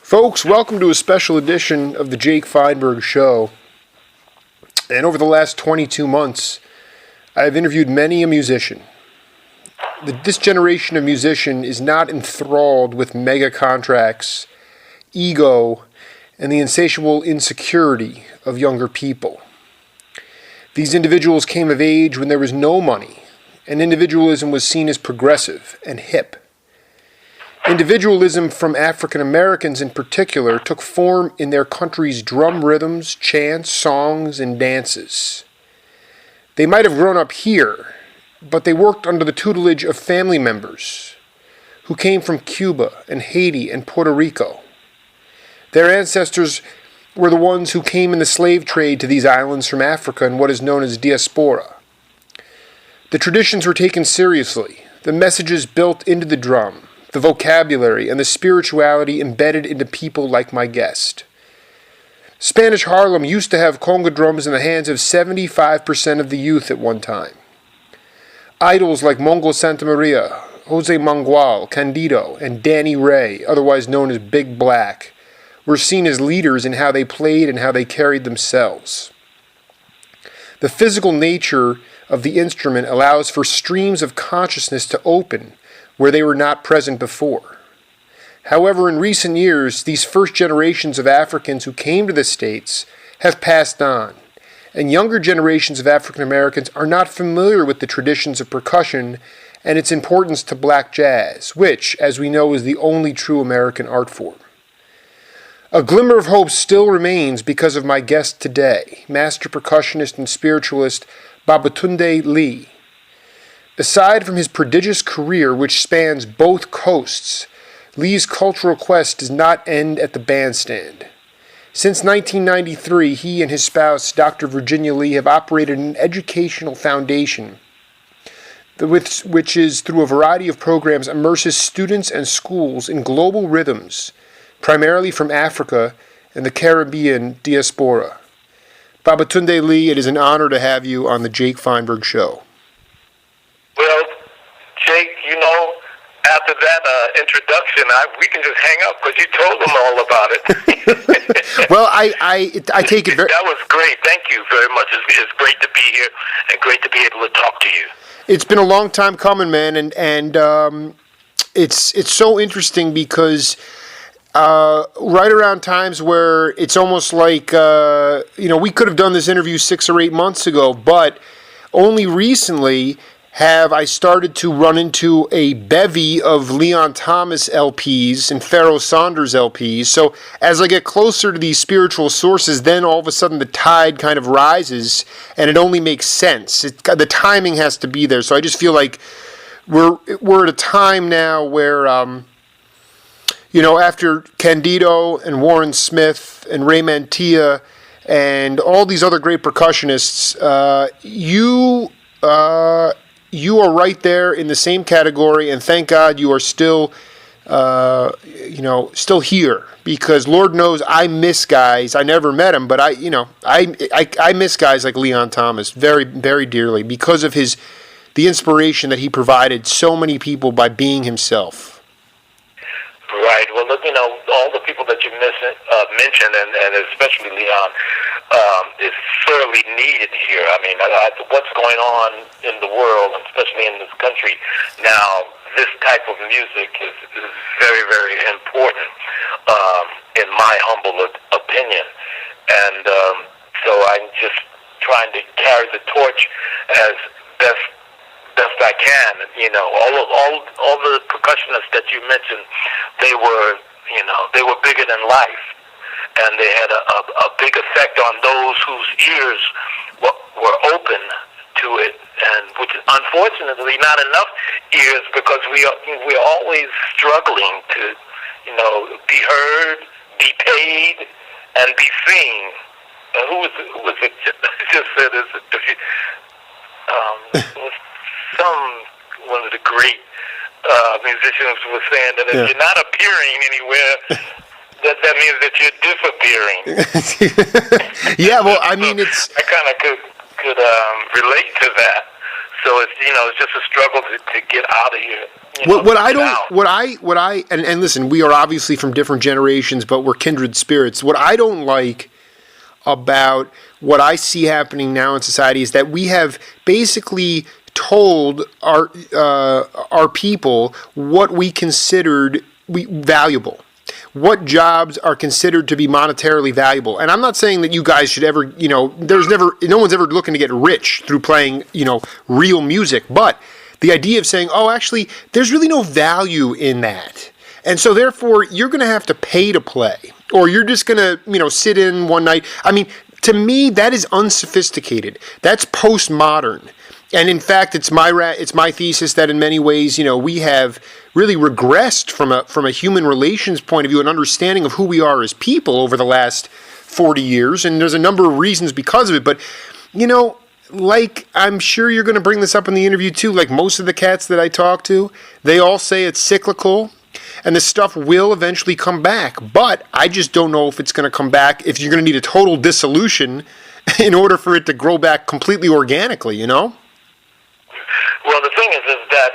Folks, welcome to a special edition of the Jake Feinberg Show. And over the last 22 months, I've interviewed many a musician. This generation of musician is not enthralled with mega contracts, ego, and the insatiable insecurity of younger people. These individuals came of age when there was no money, and individualism was seen as progressive and hip. Individualism from African Americans in particular took form in their country's drum rhythms, chants, songs, and dances. They might have grown up here, but they worked under the tutelage of family members who came from Cuba and Haiti and Puerto Rico. Their ancestors were the ones who came in the slave trade to these islands from Africa in what is known as diaspora. The traditions were taken seriously, the messages built into the drum, the vocabulary and the spirituality embedded into people like my guest. Spanish Harlem used to have conga drums in the hands of 75% of the youth at one time. Idols like Mongo Santamaria, Jose Mangual, Candido, and Danny Ray, otherwise known as Big Black, were seen as leaders in how they played and how they carried themselves. The physical nature of the instrument allows for streams of consciousness to open where they were not present before. However, in recent years, these first generations of Africans who came to the States have passed on, and younger generations of African Americans are not familiar with the traditions of percussion and its importance to black jazz, which, as we know, is the only true American art form. A glimmer of hope still remains because of my guest today, master percussionist and spiritualist Babatunde Lea. Aside from his prodigious career, which spans both coasts, Lee's cultural quest does not end at the bandstand. Since 1993, he and his spouse, Dr. Virginia Lee, have operated an educational foundation which is, through a variety of programs, immerses students and schools in global rhythms, primarily from Africa and the Caribbean diaspora. Babatunde Lea, it is an honor to have you on the Jake Feinberg Show. Well, Jake, after that introduction, we can just hang up because you told them all about it. Well, I take it very... That was great. Thank you very much. It's great to be here and great to be able to talk to you. It's been a long time coming, man, and it's so interesting because right around times where it's almost like, we could have done this interview 6 or 8 months ago, but only recently have I started to run into a bevy of Leon Thomas LPs and Pharoah Saunders LPs. So as I get closer to these spiritual sources, then all of a sudden the tide kind of rises, and it only makes sense. The timing has to be there. So I just feel like we're at a time now where, after Candido and Warren Smith and Ray Mantilla and all these other great percussionists, you are right there in the same category, and thank God you are still, still here. Because Lord knows I miss guys. I never met him, but I miss guys like Leon Thomas very, very dearly because of the inspiration that he provided so many people by being himself. Right. Well, look, all the people that you mentioned, and especially Leon, is thoroughly needed here. I mean, what's going on in the world, and especially in this country now, this type of music is very, very important, in my humble opinion. And so I'm just trying to carry the torch as best I can. All the percussionists that you mentioned, they were bigger than life, and they had a big effect on those whose ears were open to it, and which is unfortunately not enough ears, because we're always struggling to be heard, be paid, and be seen. Who was it just said this? One of the great musicians was saying that if you're not appearing anywhere, that means that you're disappearing. Yeah, well, I mean, it's... I kind of could relate to that. So it's just a struggle to get out of here, And listen, we are obviously from different generations, but we're kindred spirits. What I don't like about what I see happening now in society is that we have basically told our people what we considered valuable, what jobs are considered to be monetarily valuable. And I'm not saying that you guys should ever, no one's ever looking to get rich through playing, real music, but the idea of saying, oh, actually, there's really no value in that. And so therefore, you're going to have to pay to play, or you're just going to, sit in one night. I mean, to me, that is unsophisticated. That's postmodern. And in fact, it's my thesis that in many ways, we have really regressed from a human relations point of view, an understanding of who we are as people over the last 40 years. And there's a number of reasons because of it. But, like I'm sure you're going to bring this up in the interview too, like most of the cats that I talk to, they all say it's cyclical and this stuff will eventually come back. But I just don't know if it's going to come back, if you're going to need a total dissolution in order for it to grow back completely organically, Well, the thing is that,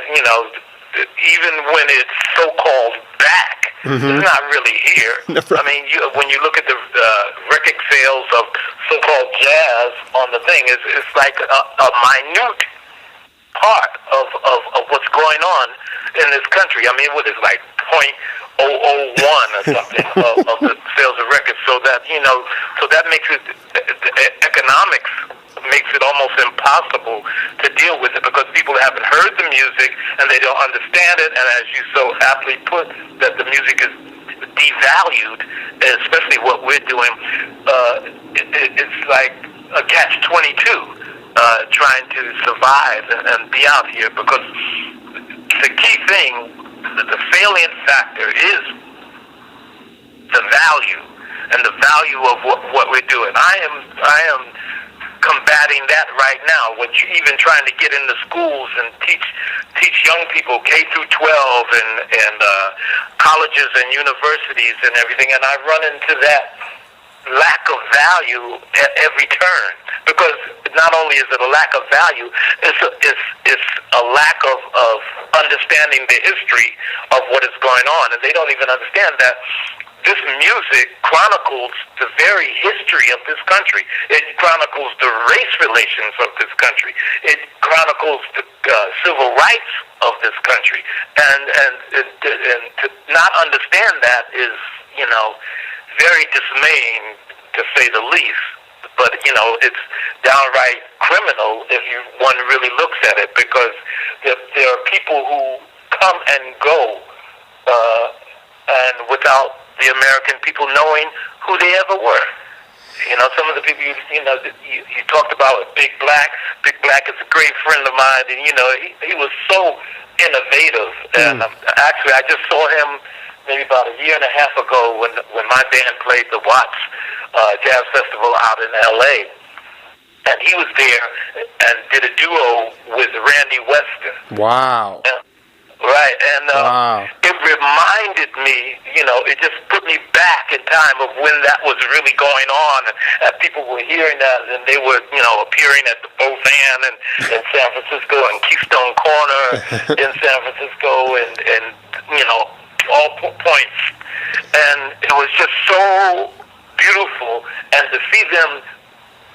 even when it's so-called back, it's not really here. I mean, when you look at the record sales of so-called jazz on the thing, it's like a minute part of what's going on in this country. I mean, what is like 0.001 or something of the sales of records. So that, so that makes it, the economics makes it almost impossible to deal with it because people haven't heard the music and they don't understand it. And as you so aptly put, that the music is devalued, especially what we're doing. It's like a catch-22, trying to survive and be out here because the key thing, the salient factor is the value and the value of what we're doing. I am combating that right now, which even trying to get into schools and teach young people K through 12 and colleges and universities and everything, and I run into that lack of value at every turn because not only is it a lack of value, it's a lack of understanding the history of what is going on, and they don't even understand that this music chronicles the very history of this country. It chronicles the race relations of this country. It chronicles the civil rights of this country. And to not understand that is, very dismaying, to say the least. But, it's downright criminal if one really looks at it because there are people who come and go and without the American people knowing who they ever were. Some of the people you talked about, Big Black. Big Black is a great friend of mine, and he was so innovative. And actually, I just saw him maybe about a year and a half ago when my band played the Watts Jazz Festival out in L.A. And he was there and did a duo with Randy Weston. Wow. Right, and it reminded me, it just put me back in time of when that was really going on, and people were hearing that, and they were, appearing at the Bothan in San Francisco and Keystone Corner in San Francisco, and all points, and it was just so beautiful, and to see them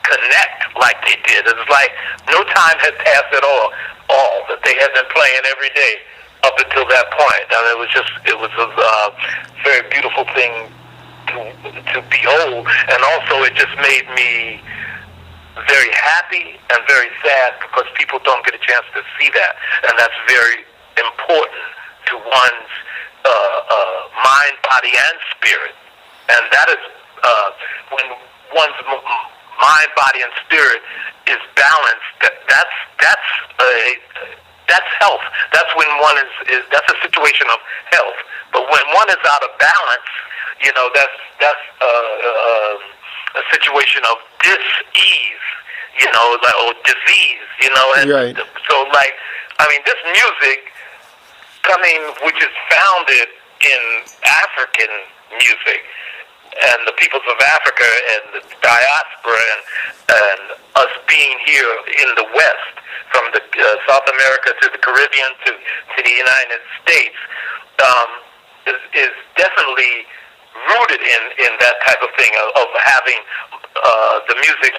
connect like they did, it was like no time had passed at all that they had been playing every day up until that point. I mean, it was a very beautiful thing to behold, and also it just made me very happy and very sad because people don't get a chance to see that, and that's very important to one's mind, body, and spirit. And that is when one's mind, body, and spirit is balanced. That's health. That's when one is that's a situation of health. But when one is out of balance, that's a situation of dis-ease, or disease, and right. So this music which is founded in African music, and the peoples of Africa and the diaspora and us being here in the West, from the South America to the Caribbean to the United States, is definitely rooted in that type of thing of having the music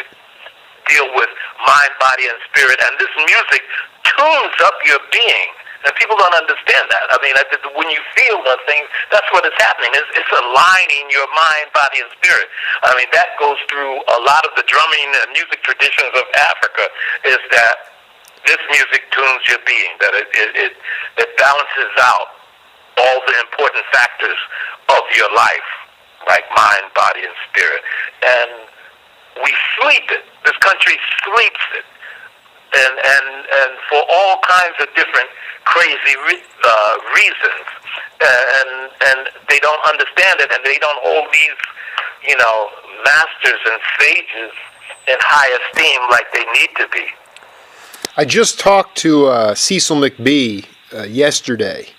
deal with mind, body, and spirit. And this music tunes up your being. And people don't understand that. I mean, when you feel those things, that's what is happening. It's aligning your mind, body, and spirit. I mean, that goes through a lot of the drumming and music traditions of Africa, is that this music tunes your being, that it balances out all the important factors of your life, like mind, body, and spirit. And we sleep it. This country sleeps it. And for all kinds of different crazy reasons, and they don't understand it, and they don't hold these, masters and sages in high esteem like they need to be. I just talked to Cecil McBee yesterday.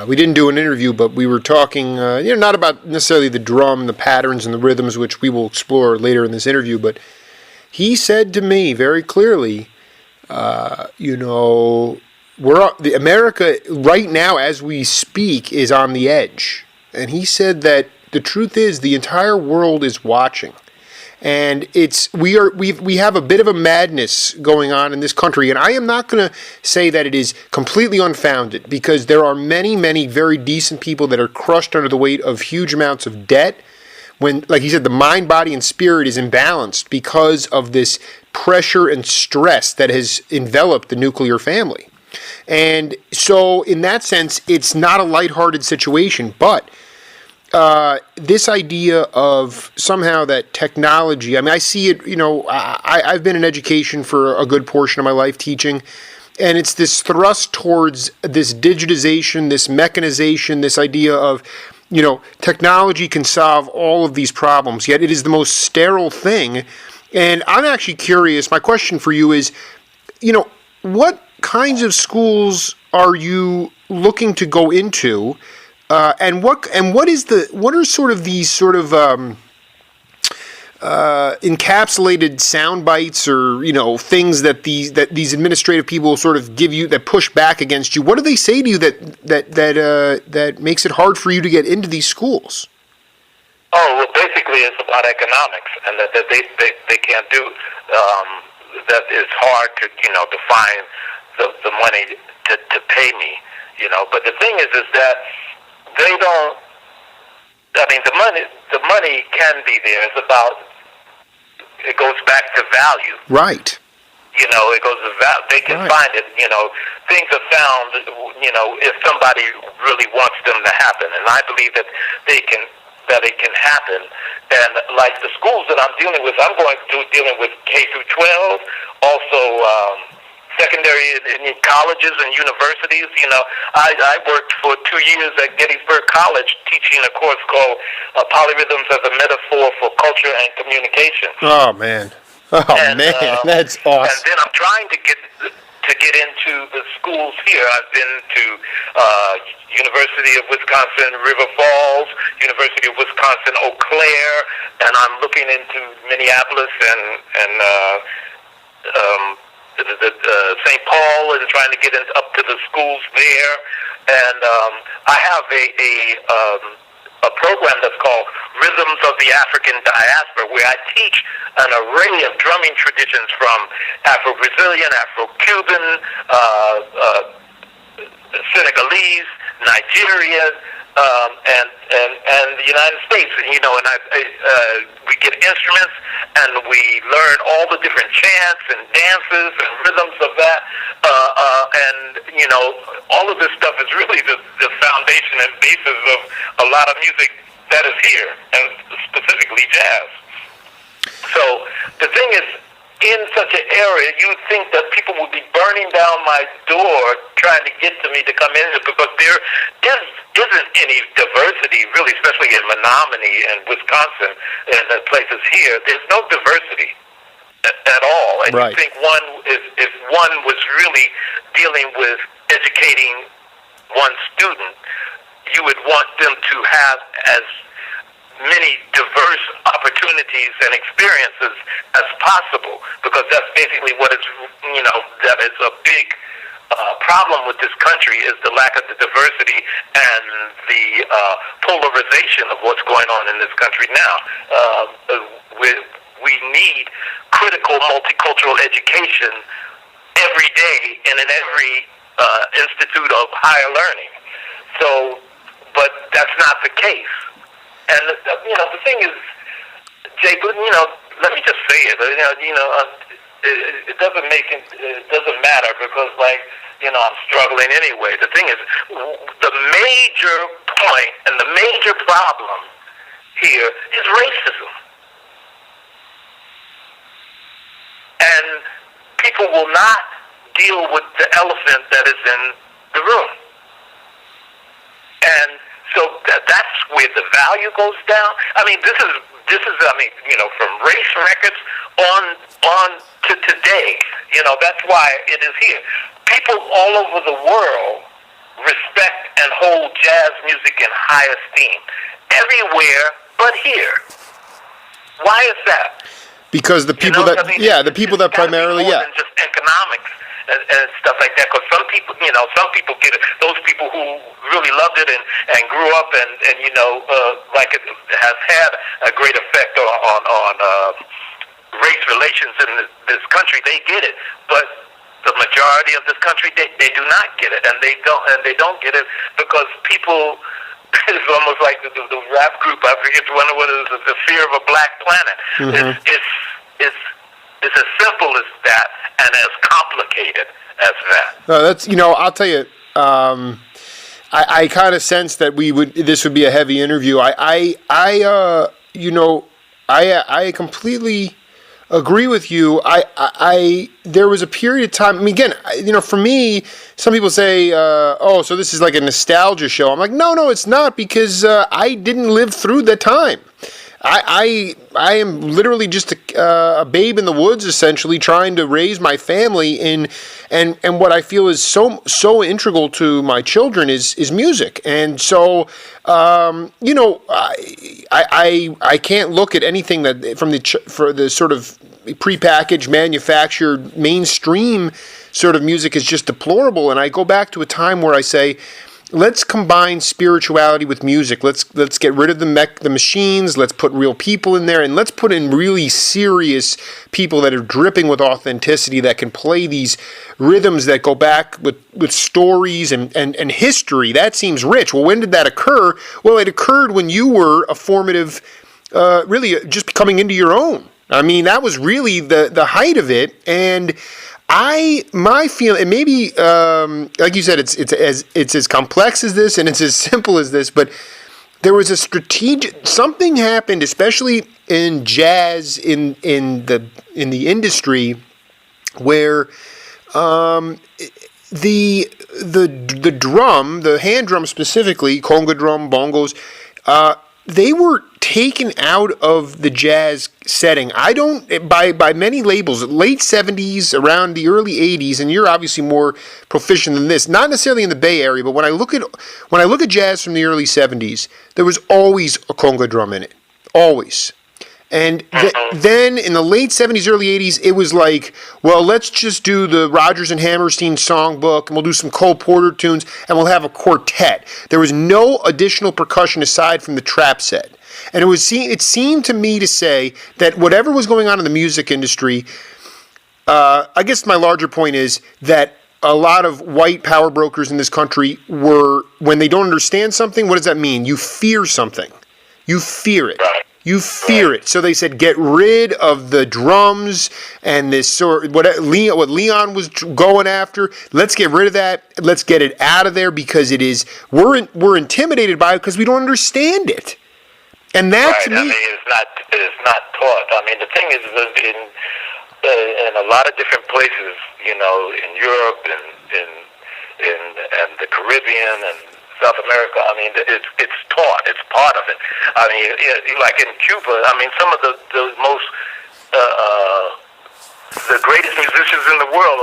We didn't do an interview, but we were talking, not about necessarily the drum, the patterns, and the rhythms, which we will explore later in this interview, but he said to me very clearly, America right now, as we speak, is on the edge. And he said that the truth is the entire world is watching. And we have a bit of a madness going on in this country. And I am not going to say that it is completely unfounded, because there are many, many very decent people that are crushed under the weight of huge amounts of debt. When, like he said, the mind, body, and spirit is imbalanced because of this pressure and stress that has enveloped the nuclear family. And so, in that sense, it's not a lighthearted situation. But this idea of somehow that technology, I mean, I see it, I've been in education for a good portion of my life, teaching, and it's this thrust towards this digitization, this mechanization, this idea of, technology can solve all of these problems, yet it is the most sterile thing. And I'm actually curious, my question for you is, what kinds of schools are you looking to go into, and what are sort of these sort of encapsulated sound bites, or things that these administrative people sort of give you that push back against you? What do they say to you that makes it hard for you to get into these schools? Oh, well, basically it's about economics, and that they can't do. That it's hard to to find the money to pay me, But the thing is that they don't. I mean, the money can be there. It's about. It goes back to value. Right. It goes to value. They can find it. Things are found. If somebody really wants them to happen, and I believe that it can happen. And like the schools that I'm dealing with, I'm dealing with K through 12, also secondary in colleges and universities. I worked for 2 years at Gettysburg College teaching a course called Polyrhythms as a Metaphor for Culture and Communication. Oh, man. That's awesome. And then I'm trying to get into the schools here. I've been to University of Wisconsin River Falls, University of Wisconsin Eau Claire, and I'm looking into Minneapolis and St. Paul, and trying to get up to the schools there. And I have a program that's called Rhythms of the African Diaspora, where I teach an array of drumming traditions from Afro-Brazilian, Afro-Cuban, Senegalese, Nigerian, and the United States. And we get instruments, and we learn all the different chants and dances and rhythms of that. All of this stuff is really the foundation and basis of a lot of music that is here, and specifically jazz. So the thing is, in such an area, you would think that people would be burning down my door trying to get to me to come in here, because there isn't any diversity, really, especially in Menominee and Wisconsin and the places here. There's no diversity at all. And right. You think if one was really dealing with educating one student, you would want them to have as many diverse opportunities and experiences as possible, because that's basically what is, that is a big problem with this country, is the lack of the diversity and the polarization of what's going on in this country now. We need critical multicultural education every day and in every institute of higher learning. So, but that's not the case. And the thing is, Jake, let me just say it. It doesn't matter, because I'm struggling anyway. The thing is, the major point and the major problem here is racism. And people will not deal with the elephant that is in the room. And so that's where the value goes down. I mean, this is from race records on to today. That's why it is here. People all over the world respect and hold jazz music in high esteem. Everywhere but here. Why is that? Because the people that primarily, more than just economics and stuff like that. Because some people get it. Those people who really loved it and grew up and it has had a great effect on race relations in this country. They get it, but the majority of this country they do not get it, and they don't get it because people. It's almost like the rap group. I forget what it is. The Fear of a Black Planet. Mm-hmm. It's as simple as that, and as complicated as that. No, that's I'll tell you. I kind of sense that this would be a heavy interview. I completely agree with you. There was a period of time. I mean, again, for me, some people say, so this is like a nostalgia show. I'm like, no, it's not, because I didn't live through the time. I am literally just a babe in the woods, essentially, trying to raise my family and what I feel is so integral to my children is music. And so I can't look at anything that for the sort of prepackaged, manufactured, mainstream sort of music is just deplorable. And I go back to a time where I say, let's combine spirituality with music. Let's get rid of the machines. Let's put real people in there, and let's put in really serious people that are dripping with authenticity, that can play these rhythms that go back with stories and history. That seems rich. Well, when did that occur? Well, it occurred when you were a formative, really just coming into your own. I mean, that was really the height of it. And my feeling, and maybe like you said, it's as complex as this and it's as simple as this, but there was something happened, especially in jazz in the industry, where the drum, the hand drum specifically, conga drum, bongos, they were taken out of the jazz setting. By many labels, late 70s, around the early 80s, and you're obviously more proficient than this, not necessarily in the Bay Area, but when I look at jazz from the early 70s, there was always a conga drum in it. Always. And then in the late 70s, early 80s, it was like, well, let's just do the Rodgers and Hammerstein songbook, and we'll do some Cole Porter tunes, and we'll have a quartet. There was no additional percussion aside from the trap set. And it seemed to me to say that whatever was going on in the music industry, I guess my larger point is that a lot of white power brokers in this country when they don't understand something, what does that mean? You fear something. You fear it. You fear it. So they said, get rid of the drums and this sort what Leon was going after. Let's get rid of that. Let's get it out of there, because we're intimidated by it because we don't understand it. And that to me, I mean, it's not taught. I mean, the thing is, in a lot of different places, in Europe and the Caribbean and South America, I mean, it's taught. It's part of it. I mean, like in Cuba, I mean, some of the most the greatest musicians in the world,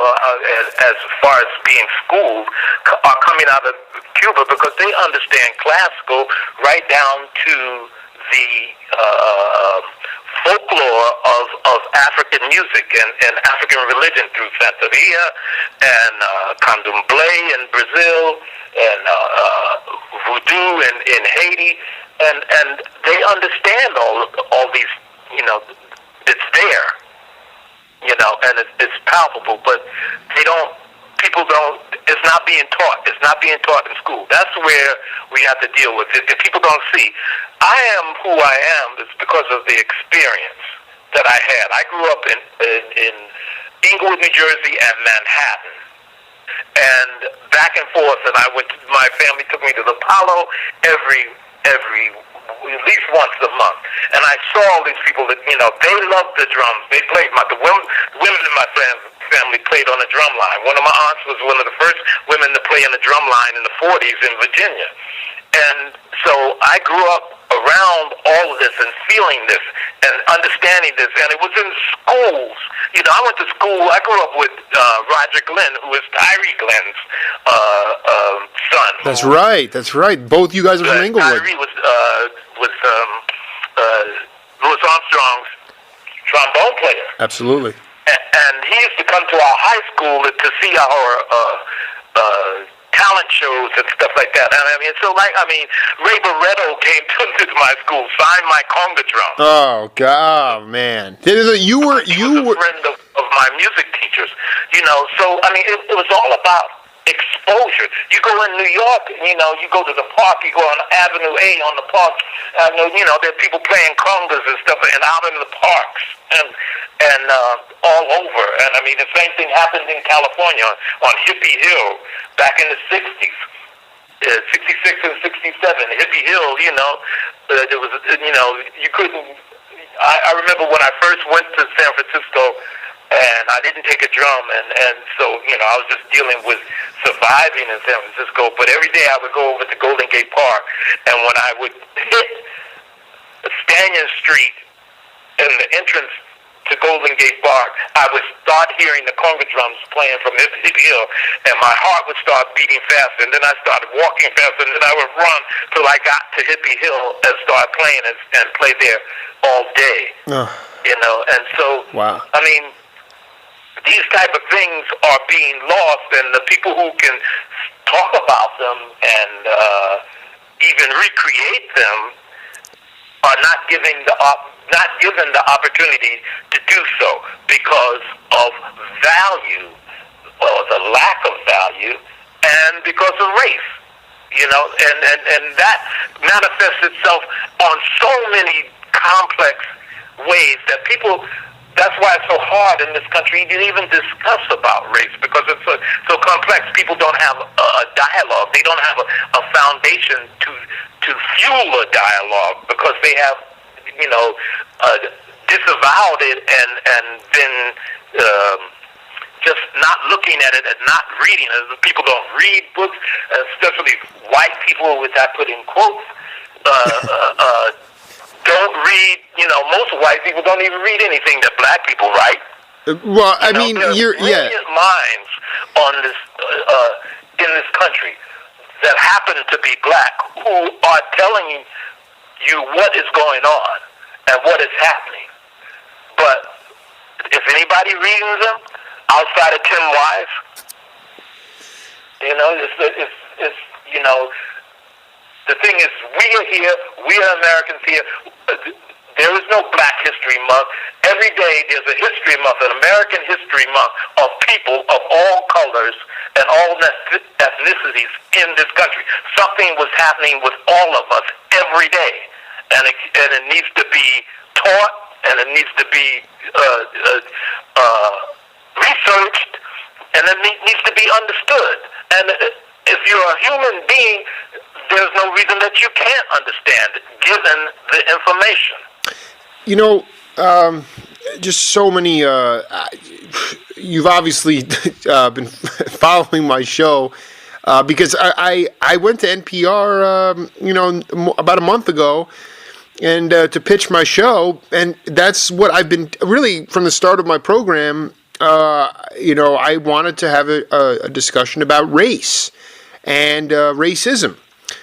as far as being schooled, are coming out of Cuba, because they understand classical right down to the African music and African religion through Santeria and Candomblé in Brazil and voodoo in Haiti, and they understand all these, it's there, and it's palpable, but people don't, it's not being taught. It's not being taught in school. That's where we have to deal with it. If people don't see, I am who I am, it's because of the experience that I had. I grew up in Inglewood, New Jersey, and Manhattan, and back and forth. And my family took me to the Apollo every at least once a month, and I saw all these people that they loved the drums. They played. The women in my family played on the drum line. One of my aunts was one of the first women to play on the drum line in the 40s in Virginia. And so I grew up around all of this and feeling this and understanding this, and it was in schools. I went to school. I grew up with Roger Glenn, who is Tyree Glenn's son. That's right. Both you guys are from Inglewood. Tyree was Louis Armstrong's trombone player. Absolutely. And he used to come to our high school to see our talent shows and stuff like that. And Ray Barretto came to my school, signed my conga drum. Oh God, man! You were a friend of my music teachers. So it was all about exposure. You go in New York, you go to the park, you go on Avenue A on the park, there are people playing congas and stuff, and out in the parks, and all over. And the same thing happened in California on Hippie Hill back in the 60s. 66 and 67, Hippie Hill, there was, you couldn't, I remember when I first went to San Francisco, and I didn't take a drum, and so, I was just dealing with surviving in San Francisco, but every day I would go over to Golden Gate Park, and when I would hit Stanton Street and the entrance to Golden Gate Park, I would start hearing the conga drums playing from Hippie Hill, and my heart would start beating faster, and then I started walking faster, and then I would run till I got to Hippie Hill and start playing and play there all day, and so, wow. These type of things are being lost, and the people who can talk about them and even recreate them are not given the opportunity to do so because of value, or the lack of value, and because of race. And that manifests itself on so many complex ways that people. That's why it's so hard in this country to even discuss about race, because it's so complex. People don't have a dialogue. They don't have a foundation to fuel a dialogue, because they have, disavowed it and been just not looking at it and not reading it. People don't read books, especially white people, which I put in quotes. Don't read, most white people don't even read anything that black people write. Well, you're brilliant minds on this in this country that happen to be black, who are telling you what is going on and what is happening. But if anybody reading them outside of Tim Wise, the thing is, we are here, we are Americans here. There is no Black History Month. Every day there's a History Month, an American History Month of people of all colors and all ethnicities in this country. Something was happening with all of us every day, and it needs to be taught, and it needs to be researched, and it needs to be understood. And if you're a human being, there's no reason that you can't understand it, given the information. Just so many. You've obviously been following my show because I went to NPR, about a month ago, and to pitch my show, and that's what I've been really from the start of my program. I wanted to have a discussion about race and racism,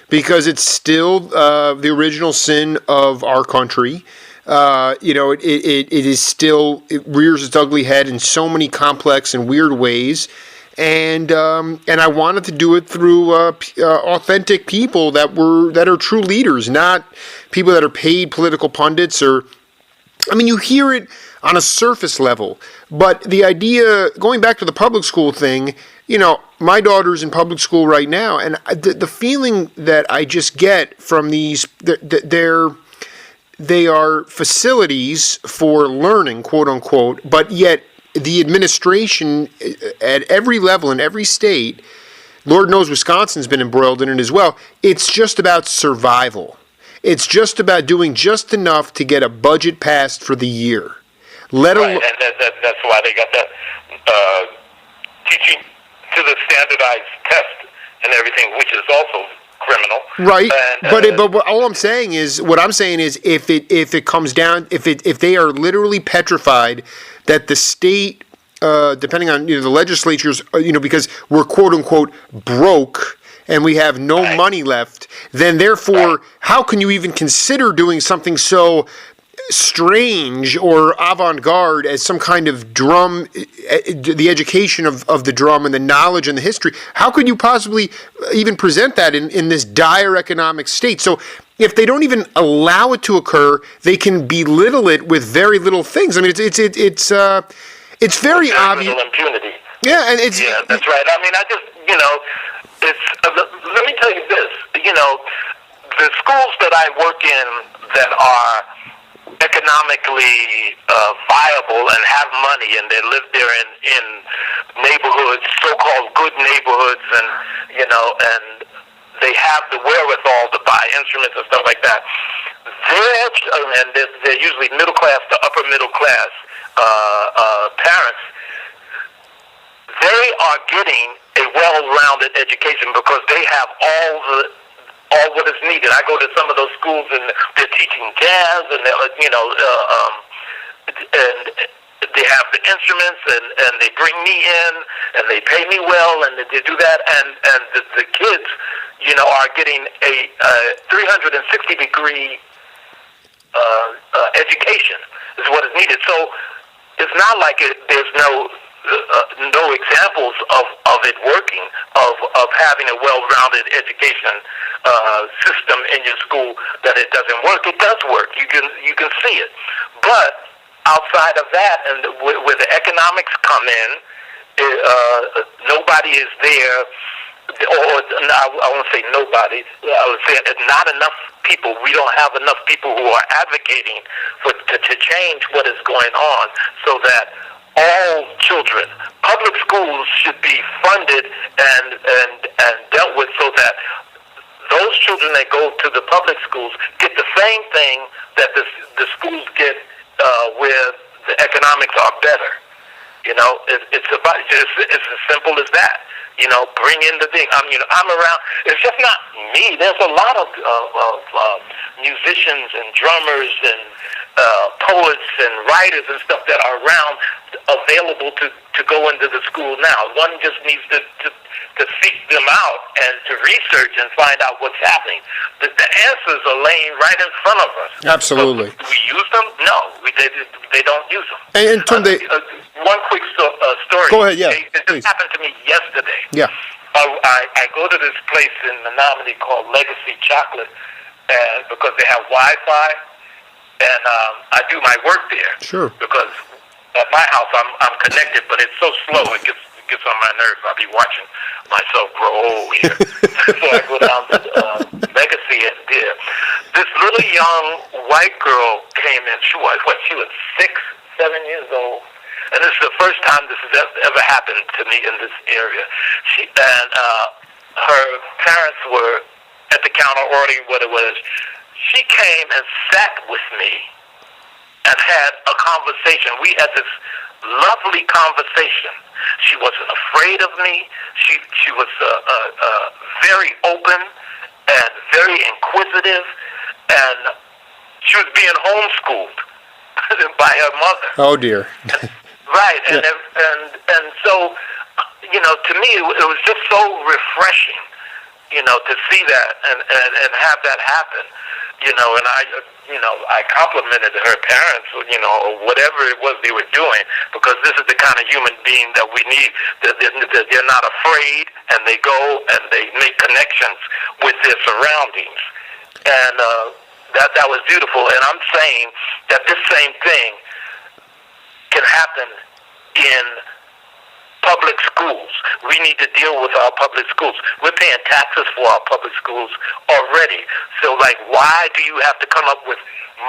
because it's still the original sin of our country. It is still, it rears its ugly head in so many complex and weird ways. And I wanted to do it through authentic people that are true leaders, not people that are paid political pundits you hear it on a surface level, but the idea, going back to the public school thing, my daughter's in public school right now, and the feeling that I just get from these, they are facilities for learning, quote unquote, but yet the administration at every level in every state, Lord knows Wisconsin's been embroiled in it as well, it's just about survival. It's just about doing just enough to get a budget passed for the year. Right, and that's why they got that teaching to the standardized test and everything, which is also criminal. Right, but all I'm saying is, if it comes down, if they are literally petrified that the state, depending on the legislatures, because we're quote unquote broke. And we have no money left, then therefore, how can you even consider doing something so strange or avant-garde as some kind of drum, the education of the drum and the knowledge and the history? How could you possibly even present that in this dire economic state? So if they don't even allow it to occur, they can belittle it with very little things. I mean, it's very obvious. Little impunity. Yeah, and it's... Yeah, that's right. I mean, let me tell you this, the schools that I work in that are economically viable and have money and they live there in neighborhoods, so-called good neighborhoods, and, and they have the wherewithal to buy instruments and stuff like that, they're usually middle class to upper middle class parents. They are getting a well-rounded education because they have all what is needed. I go to some of those schools and they're teaching jazz, and and they have the instruments, and they bring me in, and they pay me well, and they do that, and the kids, are getting a 360-degree education is what is needed. So it's not like there's no examples of it working, of having a well-rounded education system in your school, that it doesn't work. It does work. You can see it. But outside of that, and where the economics come in, nobody is there. Or I won't say nobody. I would say not enough people. We don't have enough people who are advocating to change what is going on, so that all children, public schools should be funded and dealt with, so that those children that go to the public schools get the same thing that the schools get where the economics are better. It's as simple as that. Bring in the thing. I'm around. It's just not me. There's a lot of musicians and drummers and poets and writers and stuff that are around, available to go into the school now. One just needs to seek them out and to research and find out what's happening. The answers are laying right in front of us. Absolutely. So we use them? No, they don't use them. And Tom, one quick story. Go ahead, yeah. It just happened to me yesterday. Yeah. I go to this place in Menominee called Legacy Chocolate, and because they have Wi-Fi, and I do my work there. Sure. Because at my house I'm connected, but it's so slow it gets on my nerves. I'll be watching myself grow old here. So I go down to Legacy, and this little young white girl came in. She was 6, 7 years old. And this is the first time this has ever happened to me in this area. Her parents were at the counter ordering what it was. She came and sat with me and had a conversation. We had this lovely conversation. She wasn't afraid of me. She was very open and very inquisitive, and she was being homeschooled by her mother. Oh dear. Right, and so, to me, it was just so refreshing, to see that and have that happen. And I complimented her parents, or whatever it was they were doing, because this is the kind of human being that we need. They're not afraid, and they go and they make connections with their surroundings, and that was beautiful. And I'm saying that this same thing can happen in public schools. We need to deal with our public schools. We're paying taxes for our public schools already. So, why do you have to come up with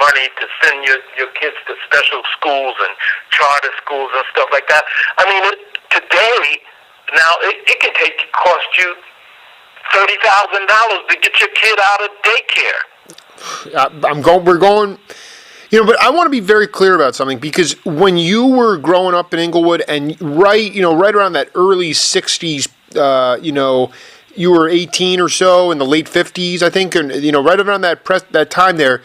money to send your kids to special schools and charter schools and stuff like that? I mean, today, now, it can cost you $30,000 to get your kid out of daycare. We're going... but I want to be very clear about something, because when you were growing up in Inglewood and right around that early 60s, you were 18 or so, in the late 50s, I think, and, right around that time there,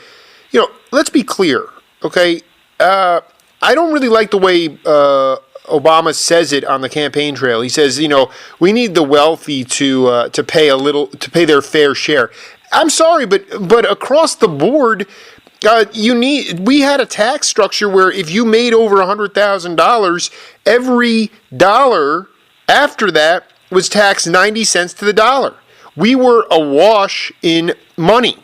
let's be clear, okay? I don't really like the way Obama says it on the campaign trail. He says, we need the wealthy to pay their fair share. I'm sorry, but across the board, we had a tax structure where if you made over $100,000, every dollar after that was taxed 90 cents to the dollar. We were awash in money.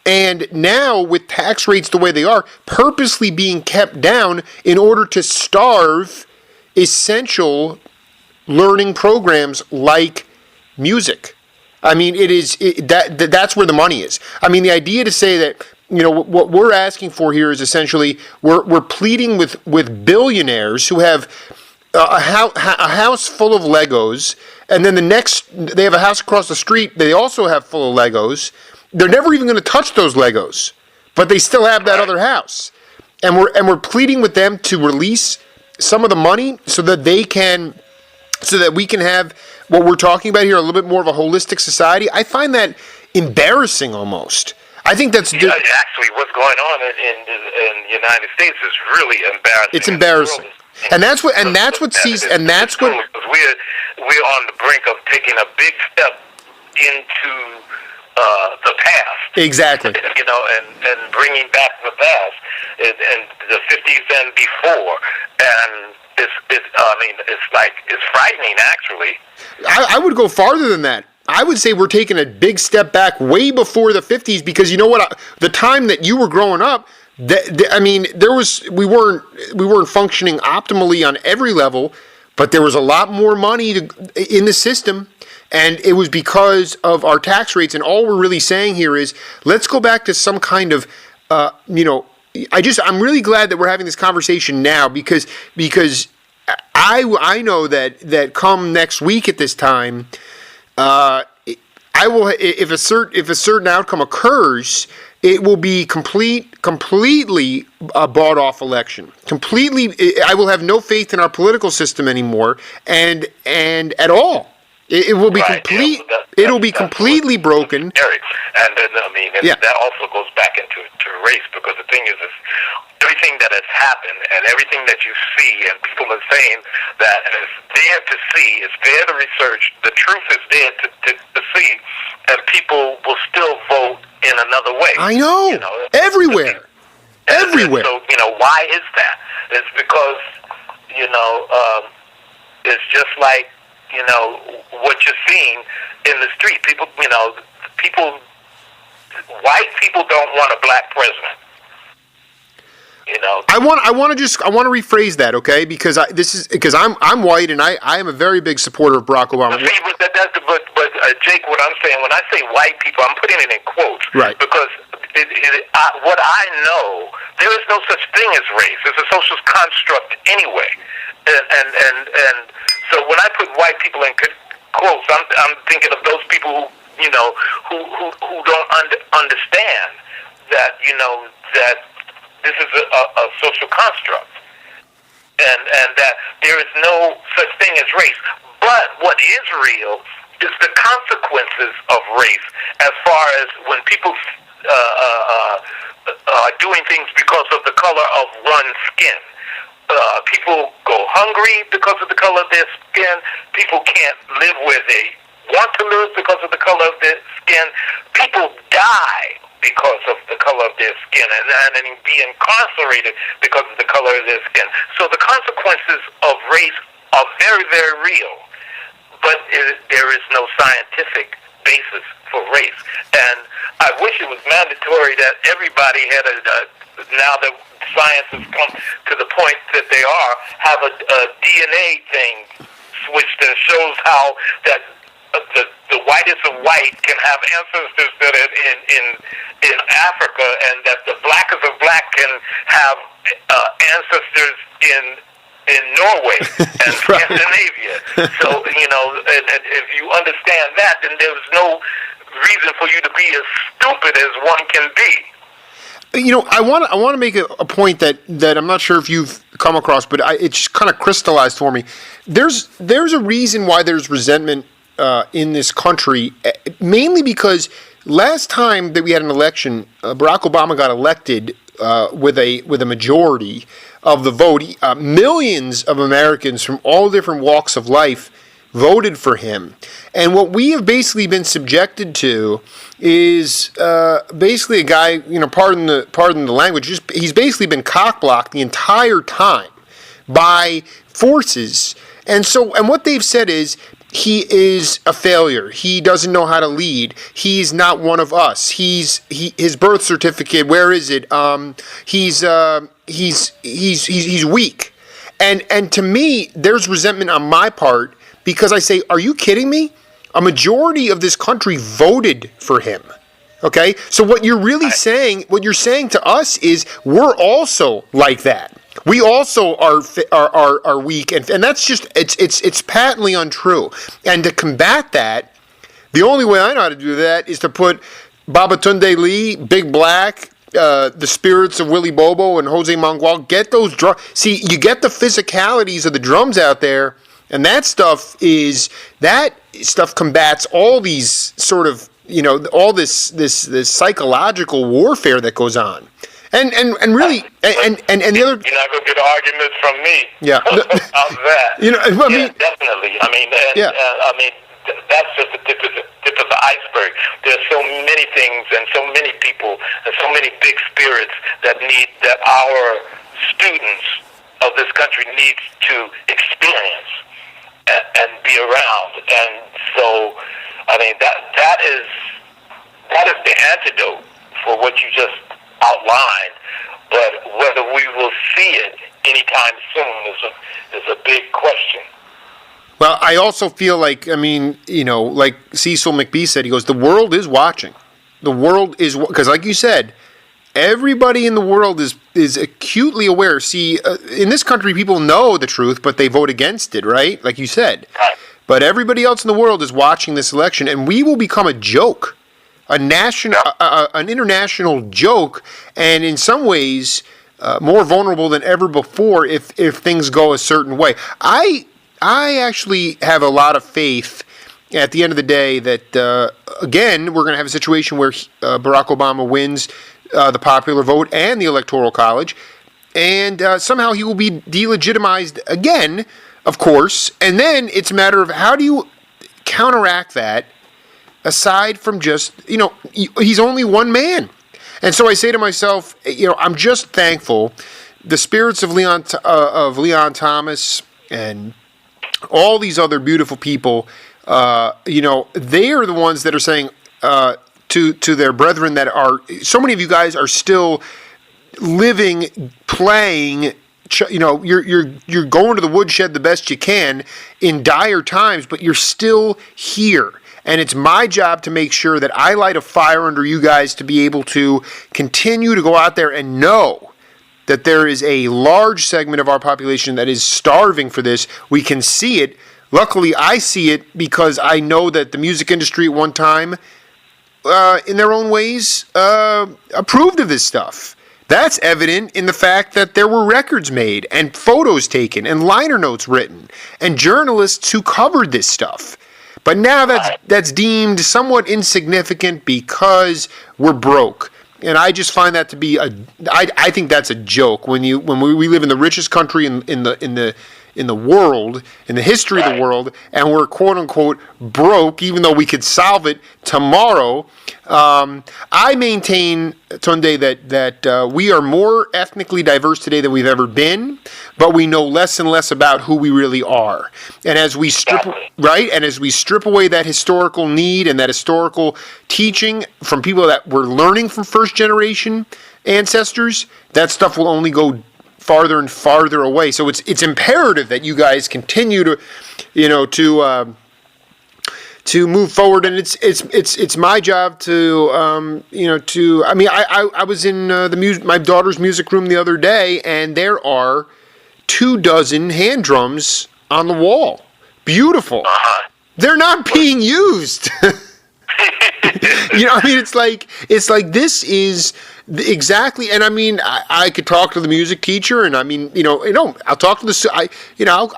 And now, with tax rates the way they are, purposely being kept down in order to starve essential learning programs like music. I mean, that's where the money is. I mean, the idea to say that, what we're asking for here is essentially we're pleading with billionaires who have a house full of Legos, and then they have a house across the street they also have full of Legos. They're never even going to touch those Legos, but they still have that other house, and we're pleading with them to release some of the money so that we can have what we're talking about here, a little bit more of a holistic society. I find that embarrassing almost. I think that's... actually, what's going on in the United States is really embarrassing. It's embarrassing. And that's what we're on the brink of taking a big step into the past. Exactly. And bringing back the past and the 50s and before. And it's frightening, actually. I would go farther than that. I would say we're taking a big step back way before the 50s, because you know what? The time that you were growing up, we weren't functioning optimally on every level, but there was a lot more money in the system, and it was because of our tax rates. And all we're really saying here is, let's go back to some kind of, I'm really glad that we're having this conversation now, because I know that come next week at this time, I will, if a certain outcome occurs, it will be completely a bought-off election. I will have no faith in our political system anymore, and at all. It will be complete. It'll be completely broken. And that also goes back into race, because the thing is everything that has happened and everything that you see, and people are saying that it's there to see, it's there to research, the truth is there to see, and people will still vote in another way. I know. Everywhere. Everywhere. So, why is that? It's because, it's just like, what you're seeing in the street. White people don't want a black president. I want to rephrase that, okay? Because I'm white, and I am a very big supporter of Barack Obama. But Jake, what I'm saying, when I say white people, I'm putting it in quotes, right? Because what I know, there is no such thing as race. It's a social construct anyway, and so when I put white people in quotes, I'm thinking of those people who don't understand that that this is a social construct, and that there is no such thing as race. But what is real is the consequences of race, as far as when people are doing things because of the color of one's skin. People go hungry because of the color of their skin. People can't live where they want to live because of the color of their skin. People die because of the color of their skin, and be incarcerated because of the color of their skin. So the consequences of race are very, very real, but there is no scientific basis for race. And I wish it was mandatory that everybody had now that science has come to the point that they have a DNA thing switched and shows how that the whitest of white can have ancestors that are in Africa, and that the blackest of black can have ancestors in Norway and Scandinavia. So, and if you understand that, then there's no reason for you to be as stupid as one can be. I want to make a point that I'm not sure if you've come across, but it just kind of crystallized for me. There's a reason why there's resentment in this country, mainly because last time that we had an election, Barack Obama got elected with a majority of the vote. Millions of Americans from all different walks of life voted for him. And what we have basically been subjected to is basically a guy, pardon the language, he's basically been cock-blocked the entire time by forces. And what they've said is, he is a failure. He doesn't know how to lead. He's not one of us. His birth certificate, where is it? He's weak. And to me, there's resentment on my part, because I say, are you kidding me? A majority of this country voted for him. Okay? So what you're really saying, what you're saying to us is, we're also like that. We also are weak, and that's just it's patently untrue. And to combat that, the only way I know how to do that is to put Babatunde Lea, Big Black, the spirits of Willie Bobo and Jose Mangual. Get those drums. See, you get the physicalities of the drums out there, and that stuff combats all these sort of all this psychological warfare that goes on. And really, and the other... You're not going to get arguments from me. Yeah. On that. Definitely. That's just the tip of the iceberg. There's so many things and so many people and so many big spirits that our students of this country needs to experience and be around. And so, that is the antidote for what you just outlined, but whether we will see it anytime soon is a big question. Well, I also feel like, like Cecil McBee said, he goes, the world is watching. The world is, because like you said, everybody in the world is acutely aware. See, in this country, people know the truth, but they vote against it, right? Like you said. Right. But everybody else in the world is watching this election, and we will become a joke. An international joke, and in some ways more vulnerable than ever before if things go a certain way. I actually have a lot of faith at the end of the day that again we're going to have a situation where Barack Obama wins the popular vote and the Electoral College, and somehow he will be delegitimized again, of course. And then it's a matter of how do you counteract that. Aside from just, he's only one man. And so I say to myself, I'm just thankful the spirits of Leon Thomas and all these other beautiful people, they are the ones that are saying to their brethren that are, so many of you guys are still living, playing, you're going to the woodshed the best you can in dire times, but you're still here. And it's my job to make sure that I light a fire under you guys to be able to continue to go out there and know that there is a large segment of our population that is starving for this. We can see it. Luckily, I see it because I know that the music industry at one time, in their own ways, approved of this stuff. That's evident in the fact that there were records made and photos taken and liner notes written and journalists who covered this stuff. But now that's deemed somewhat insignificant because we're broke. And I just find that to be I think that's a joke when we live in the richest country in the in the world, in the history of the world, and we're quote-unquote broke, even though we could solve it tomorrow. I maintain, Tunde, that we are more ethnically diverse today than we've ever been, but we know less and less about who we really are. And as we strip away that historical need and that historical teaching from people that were learning from first-generation ancestors, that stuff will only go farther and farther away. So it's imperative that you guys continue to, to move forward, and it's my job to I was in my daughter's music room the other day, and there are 24 hand drums on the wall. Beautiful. They're not being used. It's like this is exactly, and I could talk to the music teacher, and I'll talk to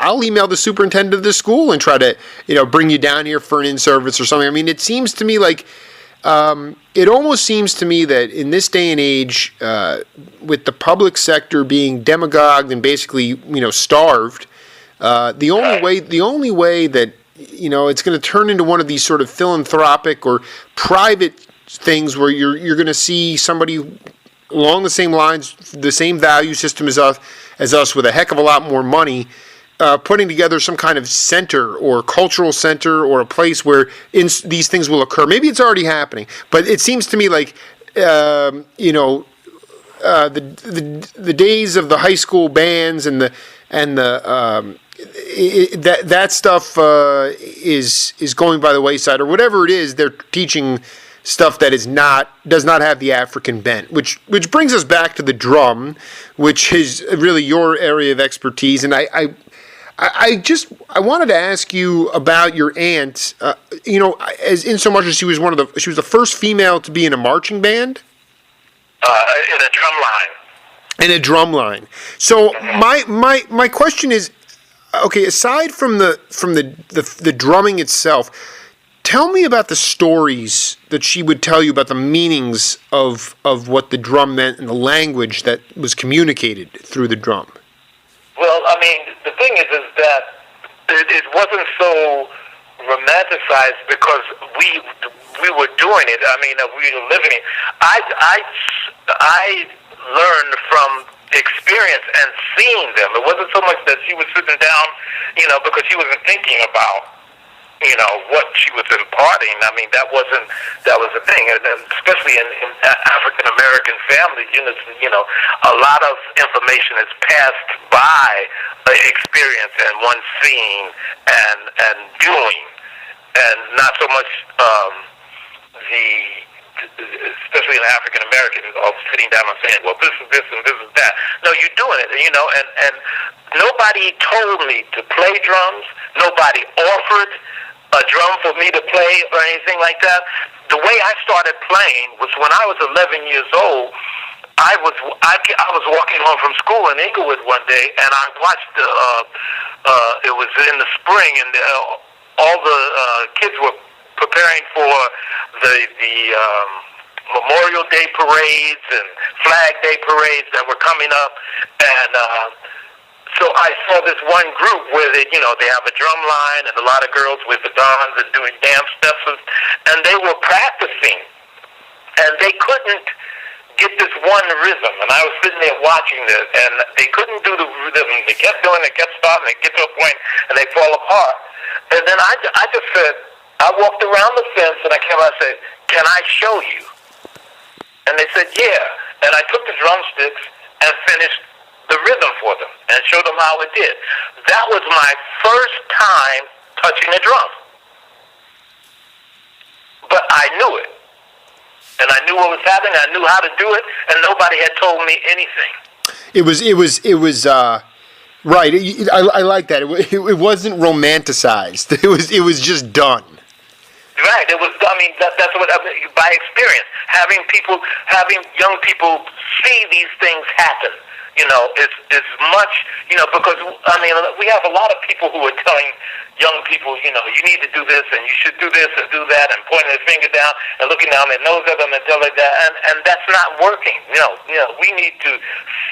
I'll email the superintendent of the school and try to, bring you down here for an in-service or something. It seems to me like, it almost seems to me that in this day and age, with the public sector being demagogued and basically, starved, the only way that it's going to turn into one of these sort of philanthropic or private things where you're going to see somebody along the same lines, the same value system as us with a heck of a lot more money, putting together some kind of center or cultural center or a place where these things will occur. Maybe it's already happening, but it seems to me like the days of the high school bands and that stuff is going by the wayside, or whatever it is. They're teaching stuff that does not have the African bent, which brings us back to the drum, which is really your area of expertise. And I wanted to ask you about your aunt. As in so much as she was the first female to be in a marching band, in a drum line. In a drum line. So my question is, okay, aside from the drumming itself, tell me about the stories that she would tell you about the meanings of what the drum meant and the language that was communicated through the drum. Well, the thing is that it wasn't so romanticized because we were doing it. We were living it. I learned from experience and seeing them. It wasn't so much that she was sitting down, because she wasn't thinking about, what she was imparting. That was the thing, and especially in African American families, a lot of information is passed by experience and one seeing and doing, and not so much especially in African American, of sitting down and saying, well, this is this and this is that. No, you're doing it, and nobody told me to play drums. Nobody offered a drum for me to play or anything like that. The way I started playing was when I was 11 years old. I was walking home from school in Inglewood one day, and I watched it was in the spring, and all the kids were preparing for the Memorial Day parades and Flag Day parades that were coming up, and so I saw this one group where they have a drum line and a lot of girls with batons and doing dance steps, and they were practicing, and they couldn't get this one rhythm, and I was sitting there watching this, and they couldn't do the rhythm. They kept doing it, kept stopping, they get to a point, and they fall apart. And then I just said, I walked around the fence, and I came out and said, can I show you? And they said, yeah. And I took the drumsticks and finished the rhythm for them and showed them how it did. That was my first time touching a drum. But I knew it. And I knew what was happening. I knew how to do it, and nobody had told me anything. It was right. I like that. It wasn't romanticized. It was just done. Right. It was. That's what by experience, having young people see these things happen. It's much. Because we have a lot of people who are telling young people, you need to do this and you should do this and do that, and pointing their finger down and looking down their nose at them and telling like that, and that's not working. We need to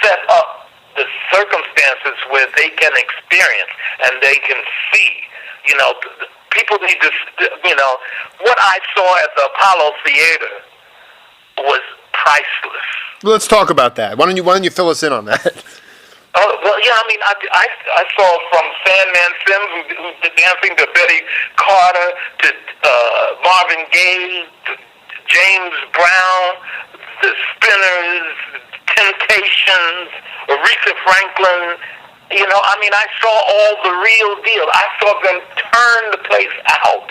set up the circumstances where they can experience and they can see. You know, people need to, you know, what I saw at the Apollo Theater was priceless. Let's talk about that. Why don't you fill us in on that? Oh, well, yeah, I mean, I saw from Sandman Sims, who's dancing, to Betty Carter, to Marvin Gaye, to James Brown, the Spinners, Temptations, Aretha Franklin. You know, I mean, I saw all the real deal. I saw them turn the place out.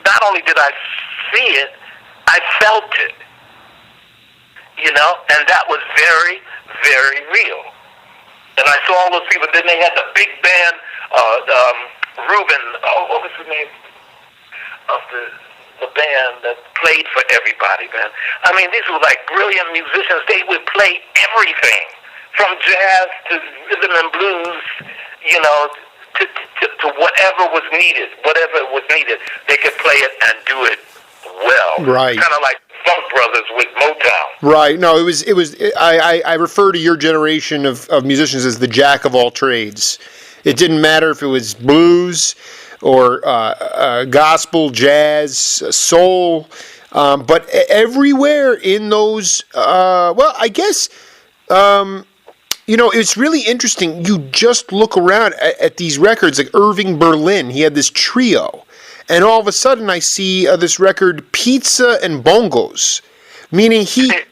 Not only did I see it, I felt it. You know, and that was very, very real. And I saw all those people. Then they had the big band, Ruben. Oh, what was the name of the band that played for everybody, man? I mean, these were like brilliant musicians. They would play everything, from jazz to rhythm and blues, you know, to whatever was needed. Whatever was needed, they could play it and do it well. Right. Kind of like Funk Brothers with Motown. Right. No, it was. I refer to your generation of musicians as the jack of all trades. It didn't matter if it was blues or gospel, jazz, soul, but everywhere in those. Well, I guess. You know, it's really interesting. You just look around at these records, like Irving Berlin. He had this trio. And all of a sudden, I see this record, Pizza and Bongos, meaning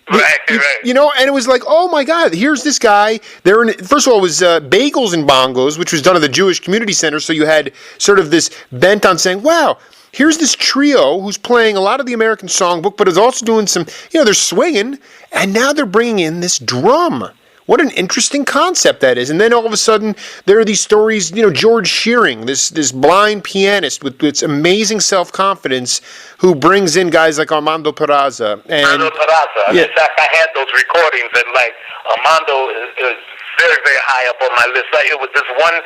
right. You know, and it was like, oh my God, here's this guy. First of all, it was Bagels and Bongos, which was done at the Jewish Community Center. So you had sort of this bent on saying, wow, here's this trio who's playing a lot of the American songbook, but is also doing some, you know, they're swinging, and now they're bringing in this drum. What an interesting concept that is. And then all of a sudden, there are these stories, you know, George Shearing, this blind pianist with its amazing self-confidence, who brings in guys like Armando Peraza. Armando Peraza. Yeah. In fact, I had those recordings, and like, Armando is very, very high up on my list. Like, it was this one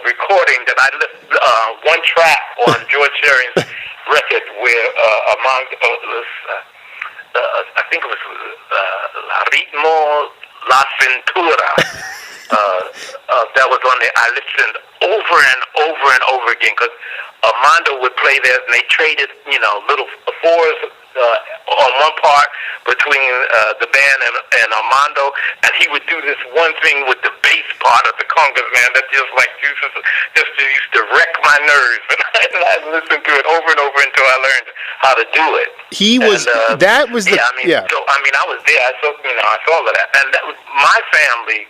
recording that I listened, one track on George Shearing's record where I think it was Ritmo La Cintura. That was on there. I listened over and over and over again because Armando would play there, and they traded, you know, little fours on one part between the band and Armando, and he would do this one thing with the bass part of the congas, man, that just used to wreck my nerves, and I listened to it over and over until I learned how to do it. That was the, yeah. So, I mean, I was there, I saw all of that, and that was, my family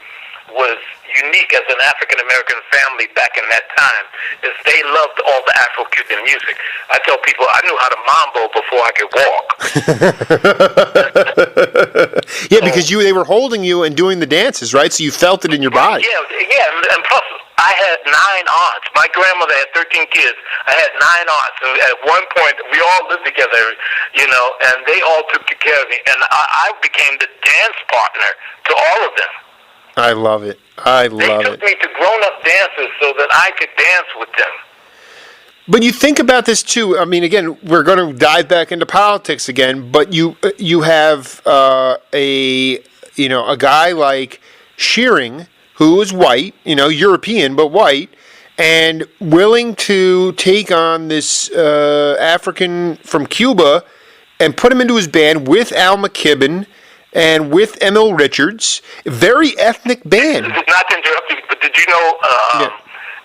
was unique as an African-American family back in that time, is they loved all the Afro-Cuban music. I tell people I knew how to mambo before I could walk. Yeah, because they were holding you and doing the dances, right? So you felt it in your body. Yeah, and plus I had 9 aunts. My grandmother had 13 kids. I had 9 aunts, and at one point we all lived together, you know, and they all took care of me, and I became the dance partner to all of them. I love it. They took me to grown-up dances so that I could dance with them. But you think about this too. I mean, again, we're going to dive back into politics again. But you have a guy like Shearing, who is white, you know, European but white, and willing to take on this African from Cuba and put him into his band with Al McKibben and with Emil Richards. Very ethnic band. Not to interrupt you, but did you know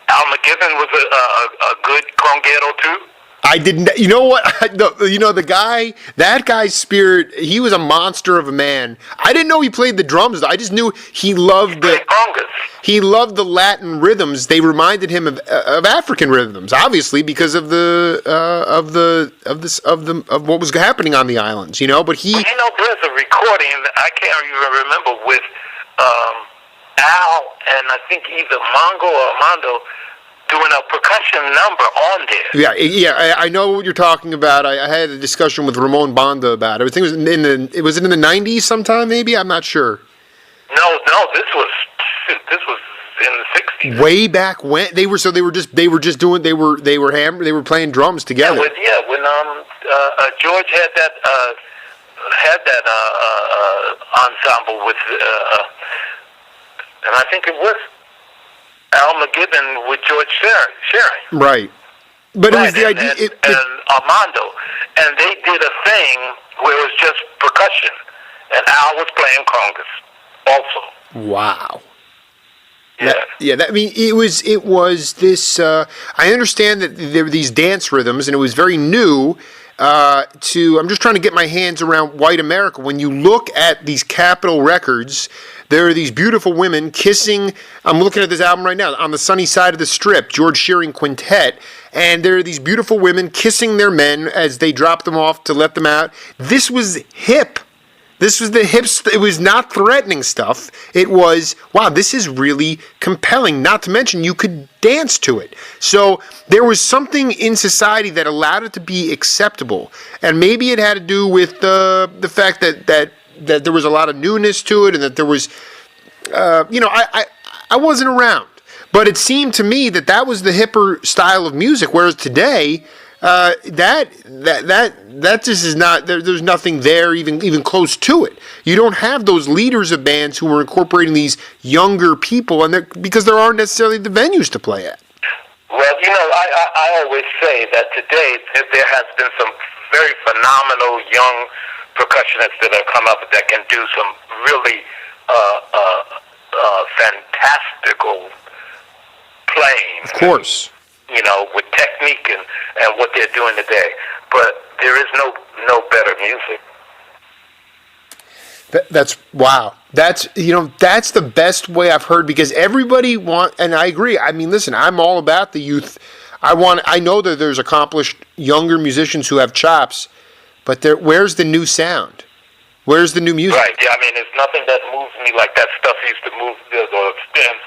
Al McKibben was a good conguero too? I didn't. You know what? That guy's spirit. He was a monster of a man. I didn't know he played the drums. I just knew he loved He loved the Latin rhythms. They reminded him of African rhythms, obviously, because of what was happening on the islands. You know, but he. Well, you know, there's a recording I can't even remember with Al and I think either Mongo or Armando doing a percussion number on there. Yeah, I know what you're talking about. I had a discussion with Ramon Banda about it. I think it was in the 90s sometime, maybe? I'm not sure. No, this was in the 60s. Way back when they were playing drums together. When George had that ensemble with and I think it was Al McGibbon with George Shearing. Right. But it was the and, idea... and Armando. And they did a thing where it was just percussion. And Al was playing congas also. Wow. Yeah. I mean, it was this. I understand that there were these dance rhythms, and it was very new. I'm just trying to get my hands around white America. When you look at these Capitol records, there are these beautiful women kissing. I'm looking at this album right now, On the Sunny Side of the Strip, George Shearing Quintet, and there are these beautiful women kissing their men as they drop them off to let them out. This was hip. This was the hips. It was not threatening stuff. It was, wow, this is really compelling. Not to mention, you could dance to it. So there was something in society that allowed it to be acceptable. And maybe it had to do with the fact that there was a lot of newness to it, and that there was, I wasn't around. But it seemed to me that was the hipper style of music, whereas today... that just is not. There's nothing there even close to it. You don't have those leaders of bands who are incorporating these younger people, and because there aren't necessarily the venues to play at. Well, I always say that today there has been some very phenomenal young percussionists that have come up that can do some really fantastical playing. Of course. With technique and what they're doing today. But there is no better music. That's wow. That's the best way I've heard, because everybody and I agree. I mean, listen, I'm all about the youth. I know that there's accomplished younger musicians who have chops, but where's the new sound? Where's the new music? Right, yeah, I mean, there's nothing that moves me like that stuff used to move, or